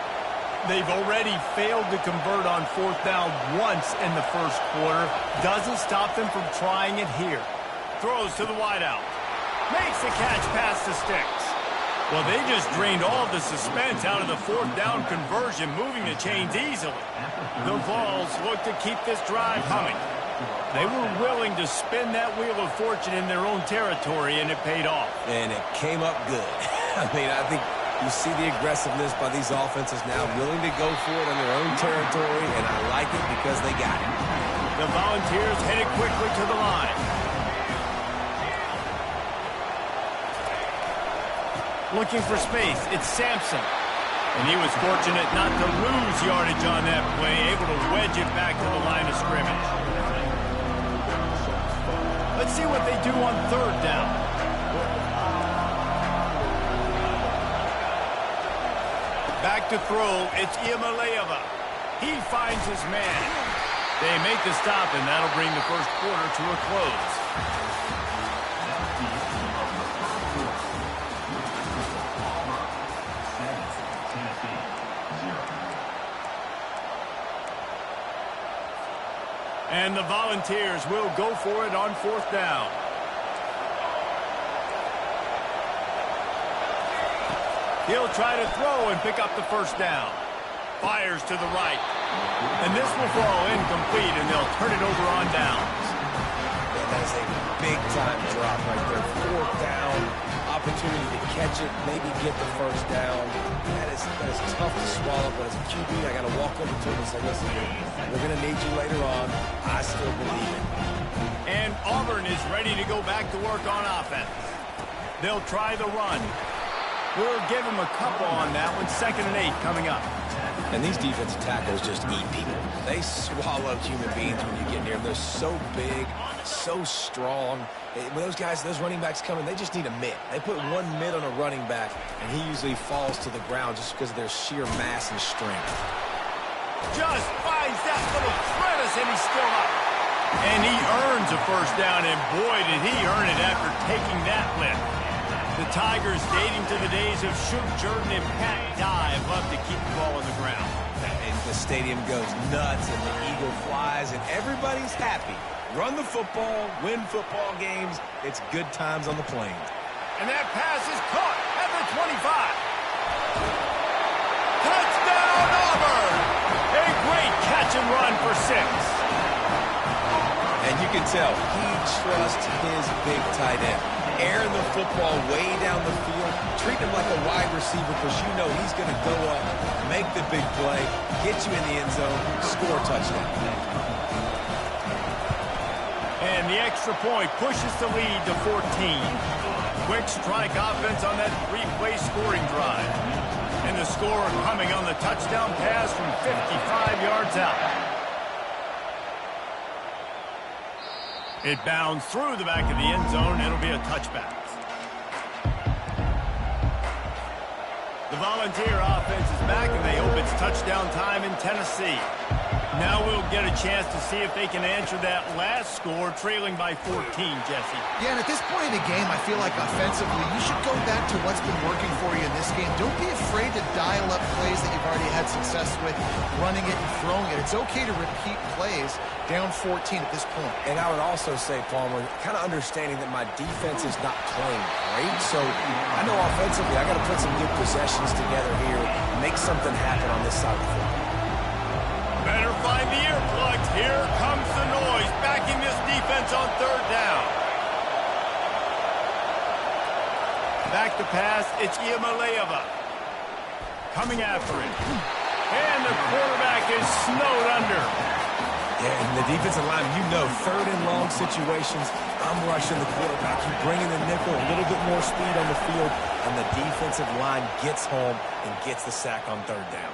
Speaker 1: They've already failed to convert on 4th down once in the first quarter. Doesn't stop them from trying it here. Throws to the wideout. Makes the catch past the sticks. Well, they just drained all the suspense out of the 4th down conversion, moving the chains easily. The Vols look to keep this drive humming. They were willing to spin that wheel of fortune in their own territory, and it paid off.
Speaker 4: And it came up good. I mean, I think you see the aggressiveness by these offenses now, willing to go for it on their own territory, and I like it because they got it.
Speaker 1: The Volunteers headed quickly to the line. Looking for space, it's Sampson. And he was fortunate not to lose yardage on that play, able to wedge it back to the line of scrimmage. Let's see what they do on 3rd down. Back to throw, it's Iamaleava. He finds his man. They make the stop, and that'll bring the first quarter to a close. And the Volunteers will go for it on 4th down. He'll try to throw and pick up the first down. Fires to the right. And this will fall incomplete, and they'll turn it over on downs.
Speaker 4: Yeah, that is a big-time drop right there. 4th down, opportunity to catch it, maybe get the first down. That is tough to swallow, but as a QB, I got to walk over to him and say, listen, we're going to need you later on. I still believe it.
Speaker 1: And Auburn is ready to go back to work on offense. They'll try the run. We'll give them a couple on that one. 2nd and 8 coming up.
Speaker 4: And these defensive tackles just eat people. They swallow human beings when you get near them. They're so big, so strong. When those guys, those running backs come in, they just need a mid. They put one mid on a running back, and he usually falls to the ground just because of their sheer mass and strength.
Speaker 1: Just finds that little crevice, and he's still up. And he earns a first down, and boy, did he earn it after taking that lift. The Tigers, dating to the days of Shoot Jordan and Pat Dye, love to keep the ball on the ground.
Speaker 4: And The stadium goes nuts, and the eagle flies, and everybody's happy. Run the football, win football games. It's good times on the plains.
Speaker 1: And that pass is caught at the 25. Touchdown, Auburn! A great catch and run for 6.
Speaker 4: And you can tell he trusts his big tight end. Airing the football way down the field, treat him like a wide receiver because you know he's going to go up, make the big play, get you in the end zone, score a touchdown.
Speaker 1: And the extra point pushes the lead to 14. Quick strike offense on that 3-play scoring drive. And the score coming on the touchdown pass from 55 yards out. It bounds through the back of the end zone. It'll be a touchback. The Volunteer offense is back, and they hope it's touchdown time in Tennessee. Now we'll get a chance to see if they can answer that last score, trailing by 14, Jesse.
Speaker 5: Yeah, and at this point in the game, I feel like offensively, you should go back to what's been working for you in this game. Don't be afraid to dial up plays that you've already had success with, running it and throwing it. It's okay to repeat plays down 14 at this point.
Speaker 4: And I would also say, Palmer, kind of understanding that my defense is not playing great. So I know offensively I got to put some good possessions together here, make something happen on this side of the football.
Speaker 1: Better find the earplugs. Here comes the noise, backing this defense on 3rd down. Back to pass, it's Iamaleava. Coming after it. And the quarterback is snowed under.
Speaker 4: Yeah, and the defensive line, you know, 3rd and long situations, I'm rushing the quarterback. You bring in the nickel, a little bit more speed on the field, and the defensive line gets home and gets the sack on 3rd down.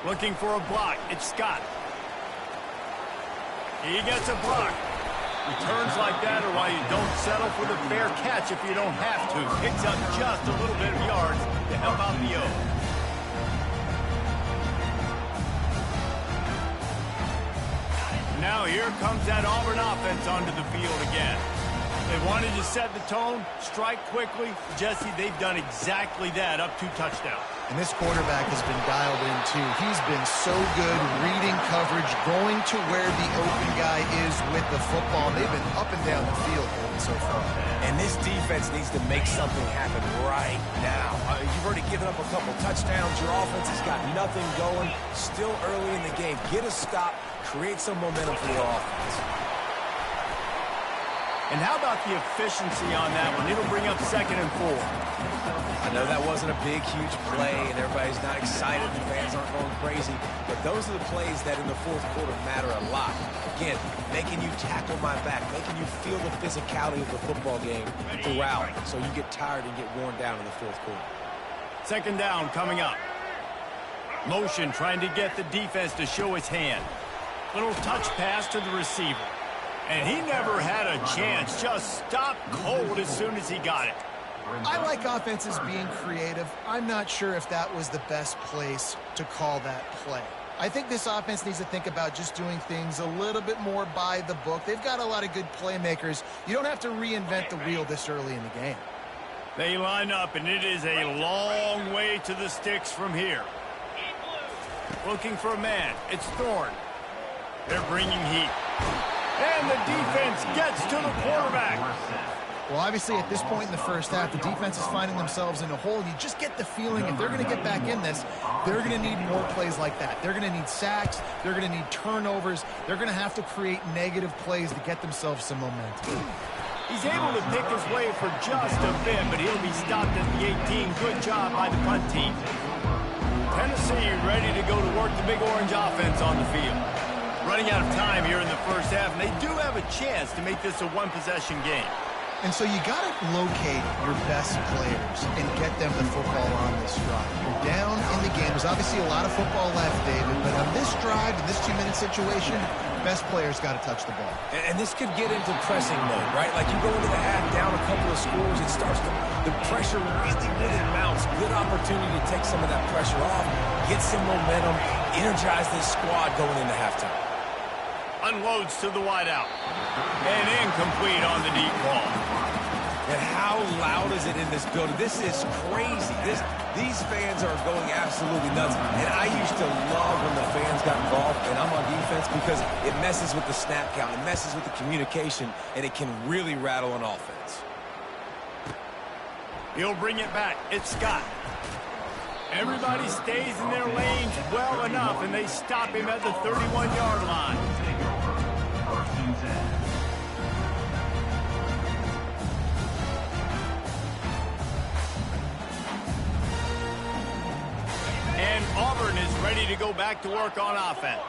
Speaker 1: Looking for a block. It's Scott. He gets a block. Returns like that are why you don't settle for the fair catch if you don't have to. Picks up just a little bit of yards to help out the O. Now here comes that Auburn offense onto the field again. They wanted to set the tone, strike quickly. Jesse, they've done exactly that, up 2 touchdowns.
Speaker 5: And this quarterback has been dialed in, too. He's been so good reading coverage, going to where the open guy is with the football. They've been up and down the field so far.
Speaker 4: And this defense needs to make something happen right now. You've already given up a couple touchdowns. Your offense has got nothing going. Still early in the game. Get a stop. Create some momentum for your offense.
Speaker 1: And how about the efficiency on that one? It'll bring up 2nd and 4.
Speaker 4: I know that wasn't a big, huge play, and everybody's not excited. The fans aren't going crazy. But those are the plays that in the 4th quarter matter a lot. Again, making you tackle my back, making you feel the physicality of the football game throughout, so you get tired and get worn down in the 4th quarter.
Speaker 1: 2nd down coming up. Motion trying to get the defense to show his hand. Little touch pass to the receiver. And he never had a chance. Just stopped cold as soon as he got it.
Speaker 5: I like offenses being creative. I'm not sure if that was the best place to call that play. I think this offense needs to think about just doing things a little bit more by the book. They've got a lot of good playmakers. You don't have to reinvent the wheel this early in the game.
Speaker 1: They line up, and it is a long way to the sticks from here. Looking for a man. It's Thorne. They're bringing heat. And the defense gets to the quarterback.
Speaker 5: Well, obviously, at this point in the first half, the defense is finding themselves in a hole. You just get the feeling if they're going to get back in this, they're going to need more plays like that. They're going to need sacks. They're going to need turnovers. They're going to have to create negative plays to get themselves some momentum.
Speaker 1: He's able to pick his way for just a bit, but he'll be stopped at the 18. Good job by the punt team. Tennessee ready to go to work the Big Orange offense on the field. Running out of time here in the first half, and they do have a chance to make this a one-possession game.
Speaker 5: And so you got to locate your best players and get them the football on this drive. You're down in the game. There's obviously a lot of football left, David, but on this drive, in this 2-minute situation, best players got to touch the ball.
Speaker 4: And this could get into pressing mode, right? Like you go into the half down a couple of scores, it starts to, the pressure really mounts. Good opportunity to take some of that pressure off, get some momentum, energize this squad going into halftime.
Speaker 1: Unloads to the wideout. And incomplete on the deep ball.
Speaker 4: And how loud is it in this building? This is crazy. These fans are going absolutely nuts. And I used to love when the fans got involved, and I'm on defense, because it messes with the snap count. It messes with the communication, and it can really rattle an offense.
Speaker 1: He'll bring it back. It's Scott. Everybody stays in their lanes well enough, and they stop him at the 31-yard line.
Speaker 6: First and 10.
Speaker 1: And Auburn is ready to go back to work on offense.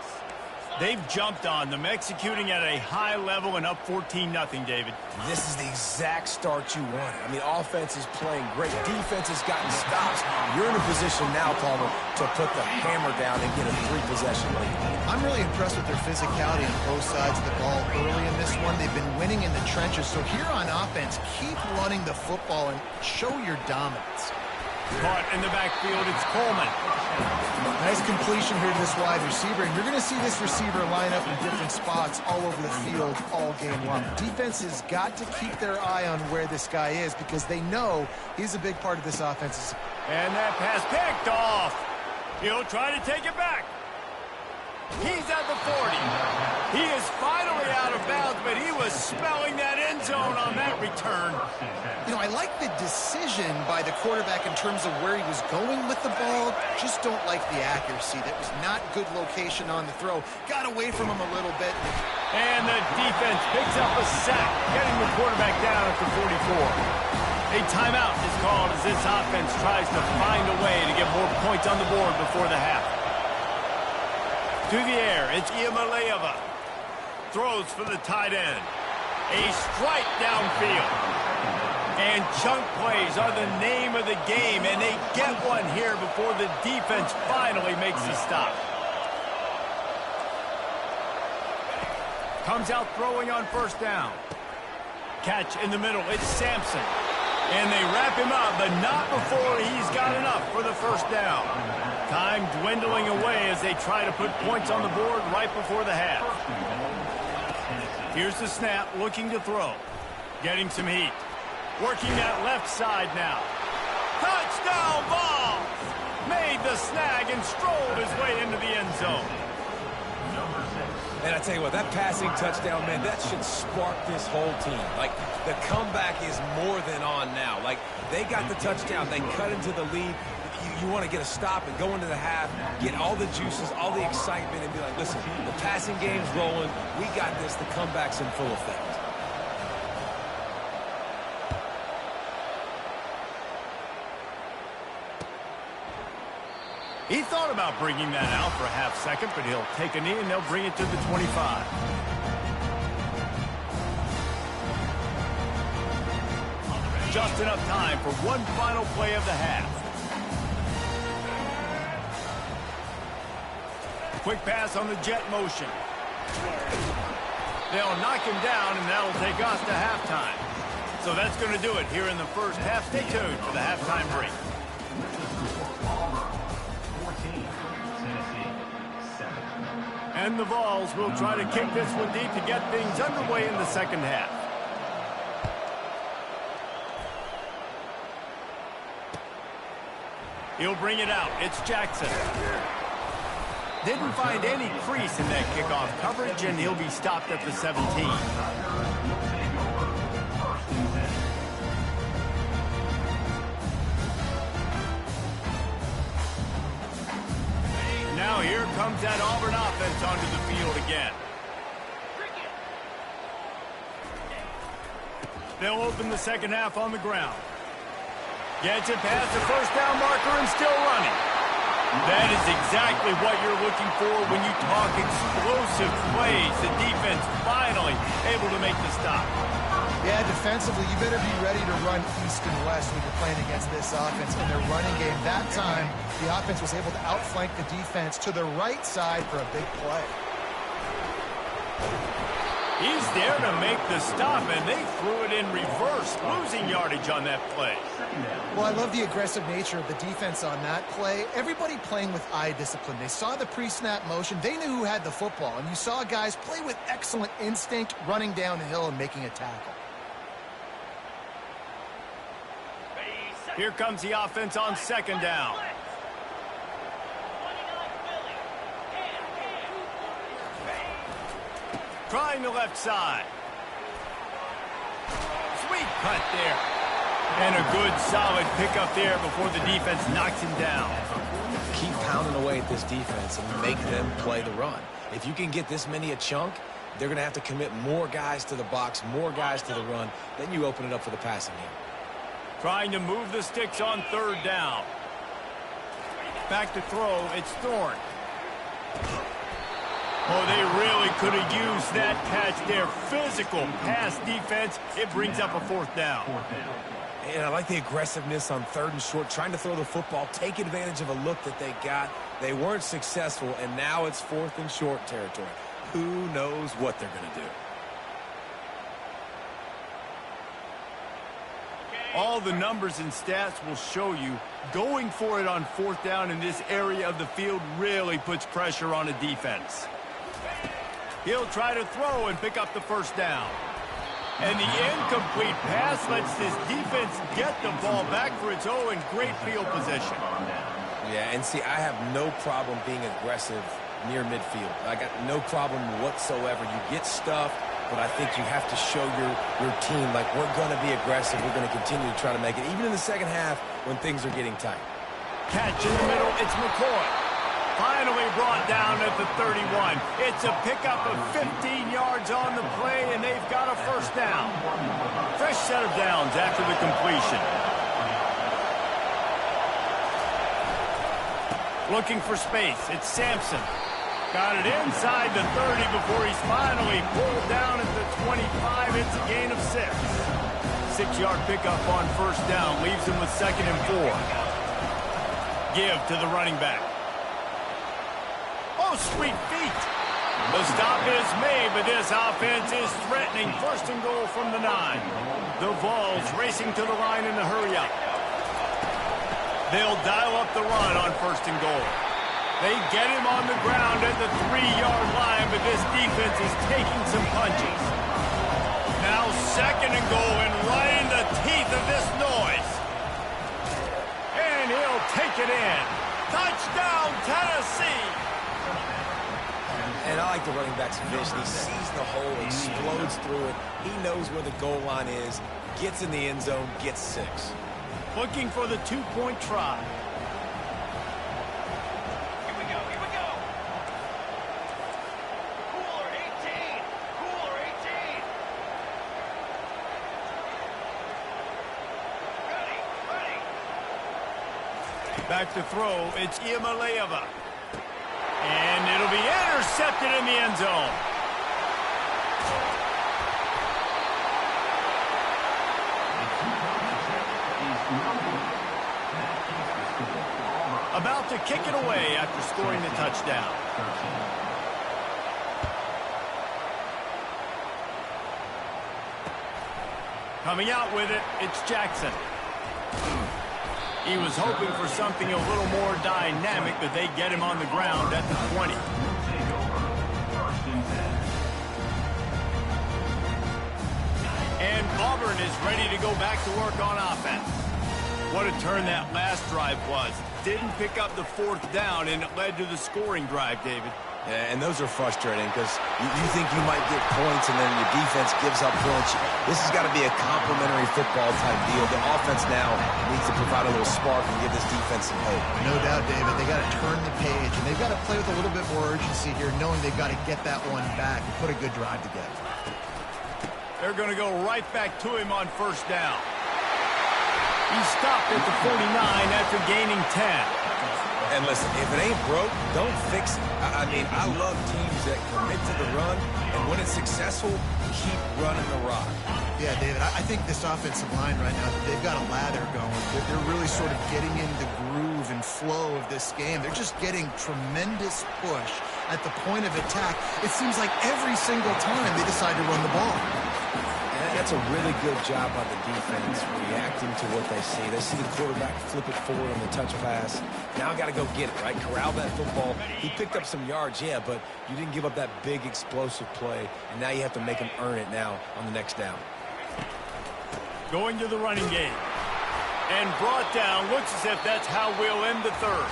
Speaker 1: They've jumped on them, executing at a high level and up 14-0, David.
Speaker 4: This is the exact start you wanted. I mean, offense is playing great. Defense has gotten stops. You're in a position now, Palmer, to put the hammer down and get a 3-possession lead.
Speaker 5: I'm really impressed with their physicality on both sides of the ball early in this one. They've been winning in the trenches. So here on offense, keep running the football and show your dominance.
Speaker 1: Caught in the backfield, it's Coleman.
Speaker 5: Nice completion here to this wide receiver, and you're going to see this receiver line up in different spots all over the field all game long. Defense has got to keep their eye on where this guy is, because they know he's a big part of this offense.
Speaker 1: And that pass picked off. He'll try to take it back. He's at the 40. He is finally out of bounds, but he was smelling that end zone on that return.
Speaker 5: You know, I like the decision by the quarterback in terms of where he was going with the ball. Just don't like the accuracy. That was not good location on the throw. Got away from him a little bit.
Speaker 1: And the defense picks up a sack, getting the quarterback down at the 44. A timeout is called as this offense tries to find a way to get more points on the board before the half. To the air, it's Iamaleava. Throws for the tight end. A strike downfield. And chunk plays are the name of the game, and they get one here before the defense finally makes the stop. Comes out throwing on first down. Catch in the middle, it's Sampson. And they wrap him up, but not before he's got enough for the first down. Time dwindling away as they try to put points on the board right before the half. Here's the snap, looking to throw. Getting some heat. Working that left side now. Touchdown ball! Made the snag and strolled his way into the end zone.
Speaker 4: And I tell you what, that passing touchdown, man, that should spark this whole team. Like, the comeback is more than on now. Like, they got the touchdown. They cut into the lead. You want to get a stop and go into the half, get all the juices, all the excitement, and be like, listen, the passing game's rolling. We got this. The comeback's in full effect.
Speaker 1: He thought about bringing that out for a half second, but he'll take a knee and they'll bring it to the 25. Just enough time for one final play of the half. Quick pass on the jet motion. They'll knock him down, and that'll take us to halftime. So that's going to do it here in the first half. Stay tuned for the halftime break. And the Vols will try to kick this one deep to get things underway in the second half. He'll bring it out. It's Jackson. Didn't find any crease in that kickoff coverage, and he'll be stopped at the 17. Now here comes that Auburn offense onto the field again. They'll open the second half on the ground. Gets it past the first down marker and still running. That is exactly what you're looking for when you talk explosive plays. The defense finally able to make the stop.
Speaker 5: Yeah, defensively, you better be ready to run east and west when you're playing against this offense in their running game. That time, the offense was able to outflank the defense to the right side for a big play.
Speaker 1: He's there to make the stop, and they threw it in reverse, losing yardage on that play.
Speaker 5: Well, I love the aggressive nature of the defense on that play. Everybody playing with eye discipline. They saw the pre-snap motion. They knew who had the football, and you saw guys play with excellent instinct, running down the hill and making a tackle.
Speaker 1: Here comes the offense on second down. Trying the left side. Sweet cut there. And a good solid pickup there before the defense knocks him down.
Speaker 4: Keep pounding away at this defense and make them play the run. If you can get this many a chunk, they're going to have to commit more guys to the box, more guys to the run. Then you open it up for the passing game.
Speaker 1: Trying to move the sticks on third down. Back to throw, it's Thorne. Oh, they really could have used that catch there. Physical pass defense. It brings up a fourth down.
Speaker 4: And I like the aggressiveness on third and short, trying to throw the football, take advantage of a look that they got. They weren't successful, and now it's fourth and short territory. Who knows what they're going to do?
Speaker 1: All the numbers and stats will show you going for it on fourth down in this area of the field really puts pressure on a defense. He'll try to throw and pick up the first down. And the incomplete pass lets this defense get the ball back for its own great field position.
Speaker 4: Yeah, and see, I have no problem being aggressive near midfield. I got no problem whatsoever. You get stuffed, but I think you have to show your team, like, we're going to be aggressive. We're going to continue to try to make it, even in the second half when things are getting tight.
Speaker 1: Catch in the middle, it's McCoy. Finally brought down at the 31. It's a pickup of 15 yards on the play, and they've got a first down. Fresh set of downs after the completion. Looking for space, it's Sampson. Got it inside the 30 before he's finally pulled down at the 25. It's a gain of 6. 6-yard pickup on first down leaves him with 2nd and 4. Give to the running back. Oh, sweet feet. The stop is made, but this offense is threatening. 1st and goal from the 9. The Vols racing to the line in a hurry-up. They'll dial up the run on 1st and goal. They get him on the ground at the 3-yard line, but this defense is taking some punches. Now 2nd and goal, and right in the teeth of this noise. And he'll take it in. Touchdown, Tennessee!
Speaker 4: And I like the running back's vision. He sees the hole, explodes through it. He knows where the goal line is, gets in the end zone, gets 6.
Speaker 1: Looking for the 2-point try.
Speaker 7: Here we go, here we go. Cooler 18, cooler 18. Ready, ready.
Speaker 1: Back to throw, it's Iamaleava. And it'll be intercepted in the end zone. About to kick it away after scoring the touchdown. Coming out with it, it's Jackson. He was hoping for something a little more dynamic, but they get him on the ground at the 20. And Auburn is ready to go back to work on offense. What a turn that last drive was. Didn't pick up the 4th down, and it led to the scoring drive, David.
Speaker 4: Yeah, and those are frustrating because you think you might get points and then your defense gives up points. This has got to be a complimentary football type deal. The offense now needs to provide a little spark and give this defense some hope.
Speaker 5: No doubt, David. They got to turn the page, and they've got to play with a little bit more urgency here, knowing they've got to get that one back and put a good drive together.
Speaker 1: They're going to go right back to him on 1st down. He stopped at the 49 after gaining 10.
Speaker 4: And listen, if it ain't broke, don't fix it. I mean, I love teams that commit to the run, and when it's successful, keep running the rock.
Speaker 5: Yeah, David, I think this offensive line right now, they've got a lather going. They're really sort of getting in the groove and flow of this game. They're just getting tremendous push at the point of attack. It seems like every single time they decide to run the ball.
Speaker 4: That's a really good job by the defense, reacting to what they see. They see the quarterback flip it forward on the touch pass. Now I got to go get it, right? Corral that football. He picked up some yards, yeah, but you didn't give up that big explosive play, and now you have to make him earn it now on the next down.
Speaker 1: Going to the running game. And brought down. Looks as if that's how we'll end the third.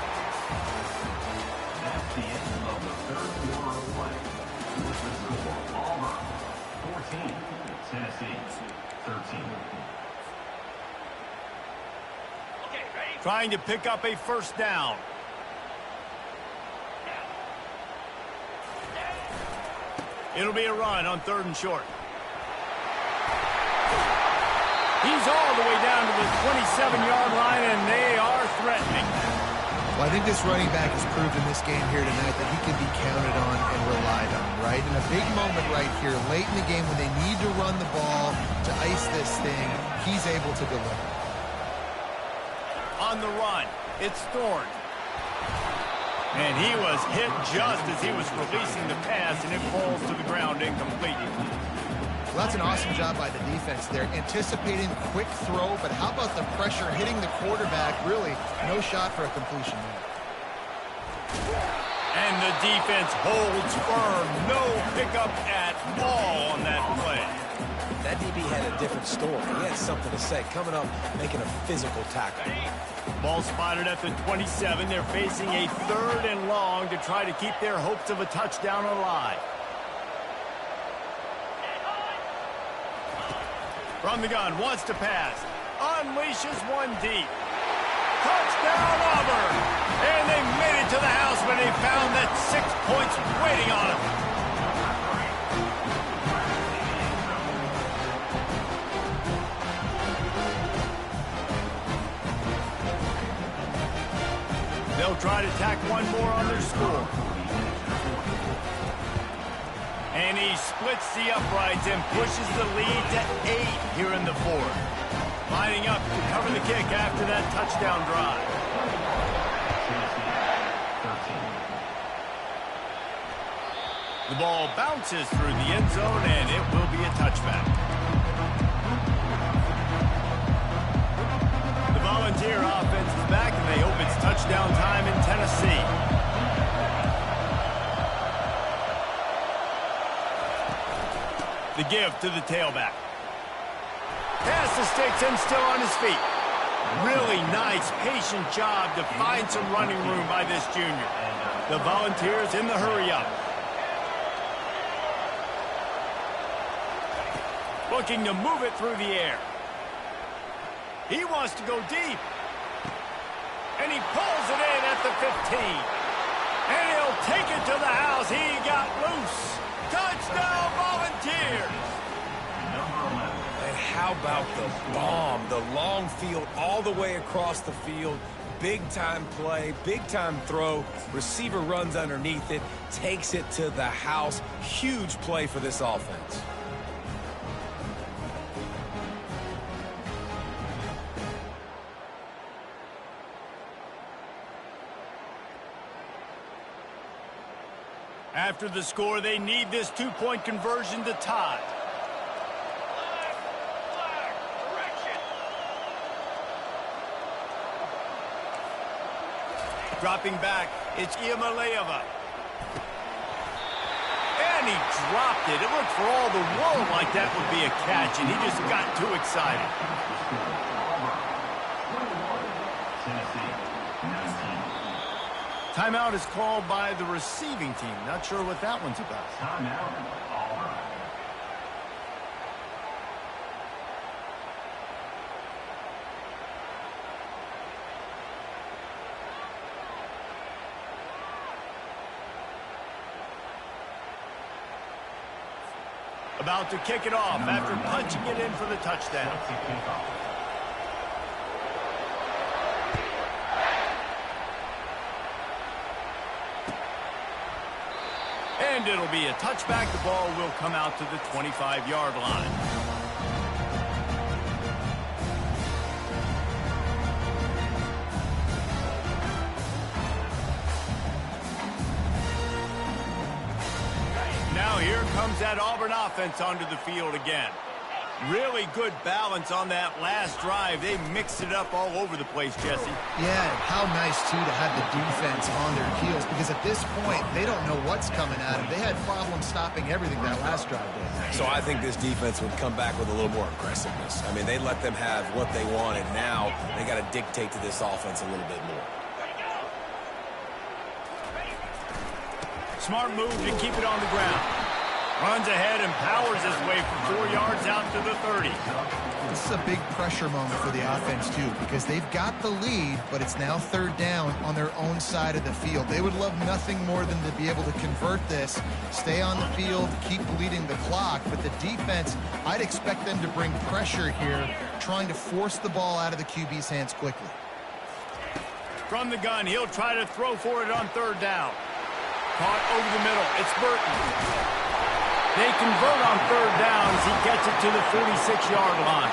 Speaker 6: That's the end of the third quarter of play. With the score, Auburn 14, Tennessee 13.
Speaker 7: Okay, ready?
Speaker 1: Trying to pick up a first down. It'll be a run on 3rd and short. He's all the way down to the 27-yard line, and they are threatening.
Speaker 5: Well, I think this running back has proved in this game here tonight that he can be counted on and relied on, right? In a big moment right here, late in the game when they need to run the ball to ice this thing, he's able to deliver.
Speaker 1: On the run, it's Thorne. And he was hit just as he was releasing the pass, and it falls to the ground incomplete.
Speaker 5: Well, that's an awesome job by the defense there. Anticipating quick throw, but how about the pressure hitting the quarterback? Really, no shot for a completion there.
Speaker 1: And the defense holds firm. No pickup at all on that play.
Speaker 4: That DB had a different story. He had something to say, coming up, making a physical tackle.
Speaker 1: Ball spotted at the 27. They're facing a 3rd and long to try to keep their hopes of a touchdown alive. From the gun, wants to pass. Unleashes one deep. Touchdown, Auburn! And they made it to the house when they found that 6 points waiting on them. They'll try to tack one more on their score. And he splits the uprights and pushes the lead to 8 here in the 4th. Lining up to cover the kick after that touchdown drive. The ball bounces through the end zone, and it will be a touchback. The Volunteer offense is back, and they hope it's touchdown time in Tennessee. The give to the tailback. Pass the sticks and still on his feet. Really nice, patient job to find some running room by this junior. The Volunteers in the hurry-up. Looking to move it through the air. He wants to go deep. And he pulls it in at the 15. And he'll take it to the house. He got loose. Touchdown, Volunteers!
Speaker 4: And how about the bomb, the long field all the way across the field? Big-time play, big-time throw. Receiver runs underneath it, takes it to the house. Huge play for this offense.
Speaker 1: After the score, they need this 2-point conversion to tie.
Speaker 7: Flag, correction.
Speaker 1: Dropping back, it's Iamaleava. And he dropped it. It looked for all the world like that would be a catch, and he just got too excited. Timeout is called by the receiving team. Not sure what that one's about.
Speaker 6: Timeout, Auburn.
Speaker 1: About to kick it off after punching it in for the touchdown. And it'll be a touchback. The ball will come out to the 25-yard line. Now here comes that Auburn offense onto the field again. Really good balance on that last drive. They mixed it up all over the place, Jesse.
Speaker 5: Yeah, and how nice, too, to have the defense on their heels, because at this point, they don't know what's coming at them. They had problems stopping everything that last drive did.
Speaker 4: So I think this defense would come back with a little more aggressiveness. I mean, they let them have what they wanted. Now they got to dictate to this offense a little bit more.
Speaker 1: Smart move to keep it on the ground. Runs ahead and powers his way for 4 yards out to the 30.
Speaker 5: This is a big pressure moment for the offense, too, because they've got the lead, but it's now third down on their own side of the field. They would love nothing more than to be able to convert this, stay on the field, keep bleeding the clock. But the defense, I'd expect them to bring pressure here, trying to force the ball out of the QB's hands quickly.
Speaker 1: From the gun, he'll try to throw for it on third down. Caught over the middle. It's Burton. They convert on third down as he gets it to the 46-yard line.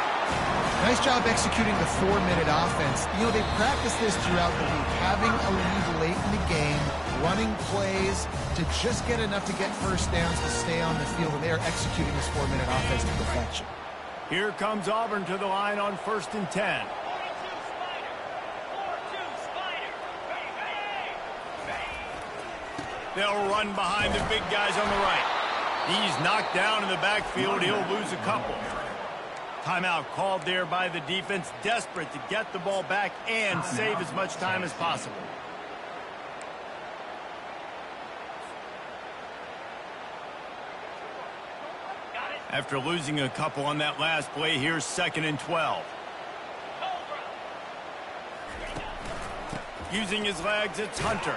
Speaker 5: Nice job executing the 4-minute offense. You know, they practiced this throughout the week, having a lead late in the game, running plays to just get enough to get first downs to stay on the field, and they are executing this 4-minute offense to perfection.
Speaker 1: Here comes Auburn to the line on 1st and 10. They'll run behind the big guys on the right. He's knocked down in the backfield. He'll lose a couple. Timeout called there by the defense, desperate to get the ball back and save as much time as possible. After losing a couple on that last play, here's 2nd and 12. Using his legs, it's Hunter.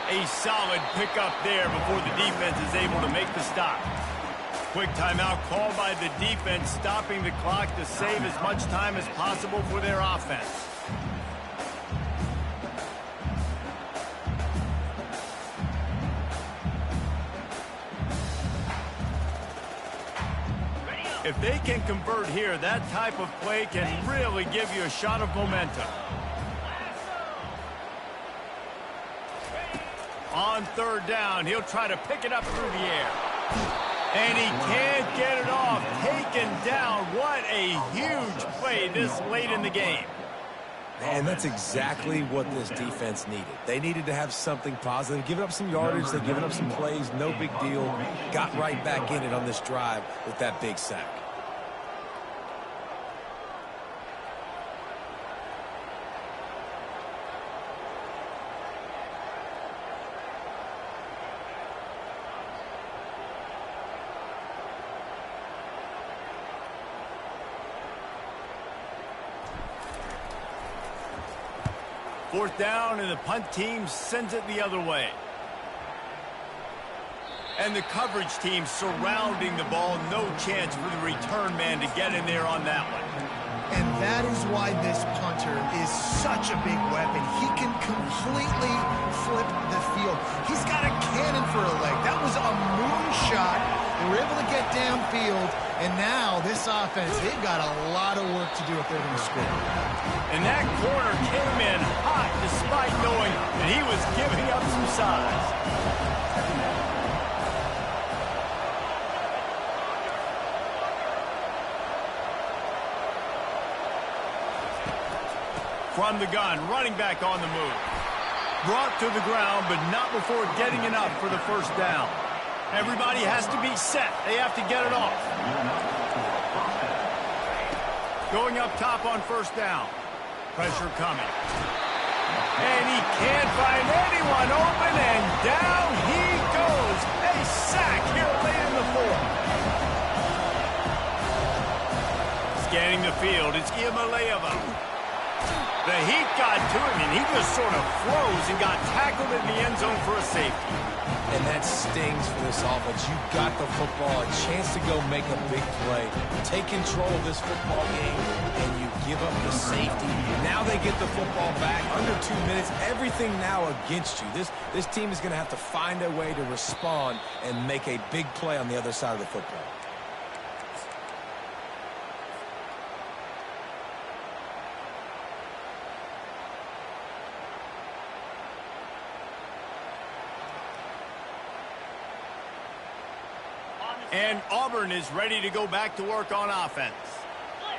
Speaker 1: A solid pickup there before the defense is able to make the stop. Quick timeout called by the defense, stopping the clock to save as much time as possible for their offense. If they can convert here, that type of play can really give you a shot of momentum. On third down, he'll try to pick it up through the air. And he can't get it off. Taken down. What a huge play this late in the game.
Speaker 4: And that's exactly what this defense needed. They needed to have something positive. Giving up some yardage, they've given up some plays, no big deal. Got right back in it on this drive with that big sack.
Speaker 1: Fourth down, and the punt team sends it the other way. And the coverage team surrounding the ball. No chance for the return man to get in there on that one.
Speaker 5: And that is why this punter is such a big weapon. He can completely flip the field. He's got a cannon for a leg. That was a moonshot. They were able to get downfield, and now this offense, they've got a lot of work to do if they're going to score.
Speaker 1: And that corner came in hot despite knowing that he was giving up some size. From the gun, running back on the move. Brought to the ground, but not before getting enough for the first down. Everybody has to be set. They have to get it off. Going up top on first down. Pressure coming. And he can't find anyone open, and down he goes. A sack here late in the fourth. Scanning the field, it's Iamaleava. The heat got to him, and he just sort of froze and got tackled in the end zone for a safety.
Speaker 4: And that stings for this offense. You got the football, a chance to go make a big play. Take control of this football game, and you give up the safety. Now they get the football back under 2 minutes. Everything now against you. This team is going to have to find a way to respond and make a big play on the other side of the football.
Speaker 1: And Auburn is ready to go back to work on offense.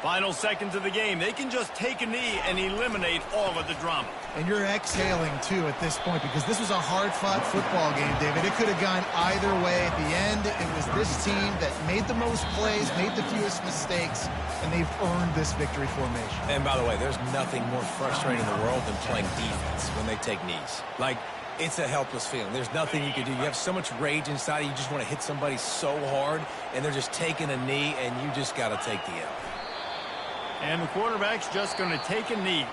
Speaker 1: Final seconds of the game. They can just take a knee and eliminate all of the drama.
Speaker 5: And you're exhaling, too, at this point, because this was a hard-fought football game, David. It could have gone either way. At the end, it was this team that made the most plays, made the fewest mistakes, and they've earned this victory formation.
Speaker 4: And by the way, there's nothing more frustrating in the world than playing defense when they take knees. Like, it's a helpless feeling. There's nothing you can do. You have so much rage inside you just want to hit somebody so hard, and they're just taking a knee, and you just got to take the L.
Speaker 1: And the quarterback's just going to take a knee.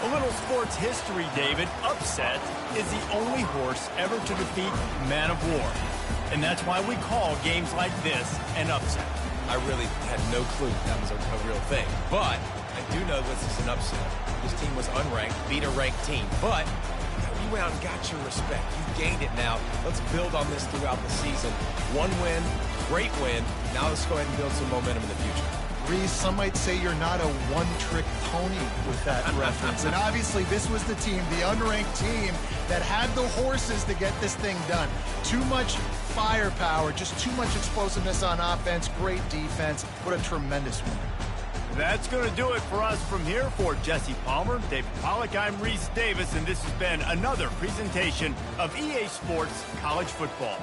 Speaker 1: A little sports history, David. Upset is the only horse ever to defeat Man of War. And that's why we call games like this an upset.
Speaker 4: I really had no clue that was a real thing. But I do know this is an upset. This team was unranked, beat a ranked team. But you went out and got your respect. You've gained it now. Let's build on this throughout the season. One win, great win. Now let's go ahead and build some momentum in the future.
Speaker 5: Reese, some might say you're not a one-trick pony with that reference. And obviously, this was the team, the unranked team, that had the horses to get this thing done. Too much firepower, just too much explosiveness on offense, great defense. What a tremendous win.
Speaker 1: That's going to do it for us from here. For Jesse Palmer, David Pollack, I'm Reese Davis, and this has been another presentation of EA Sports College Football.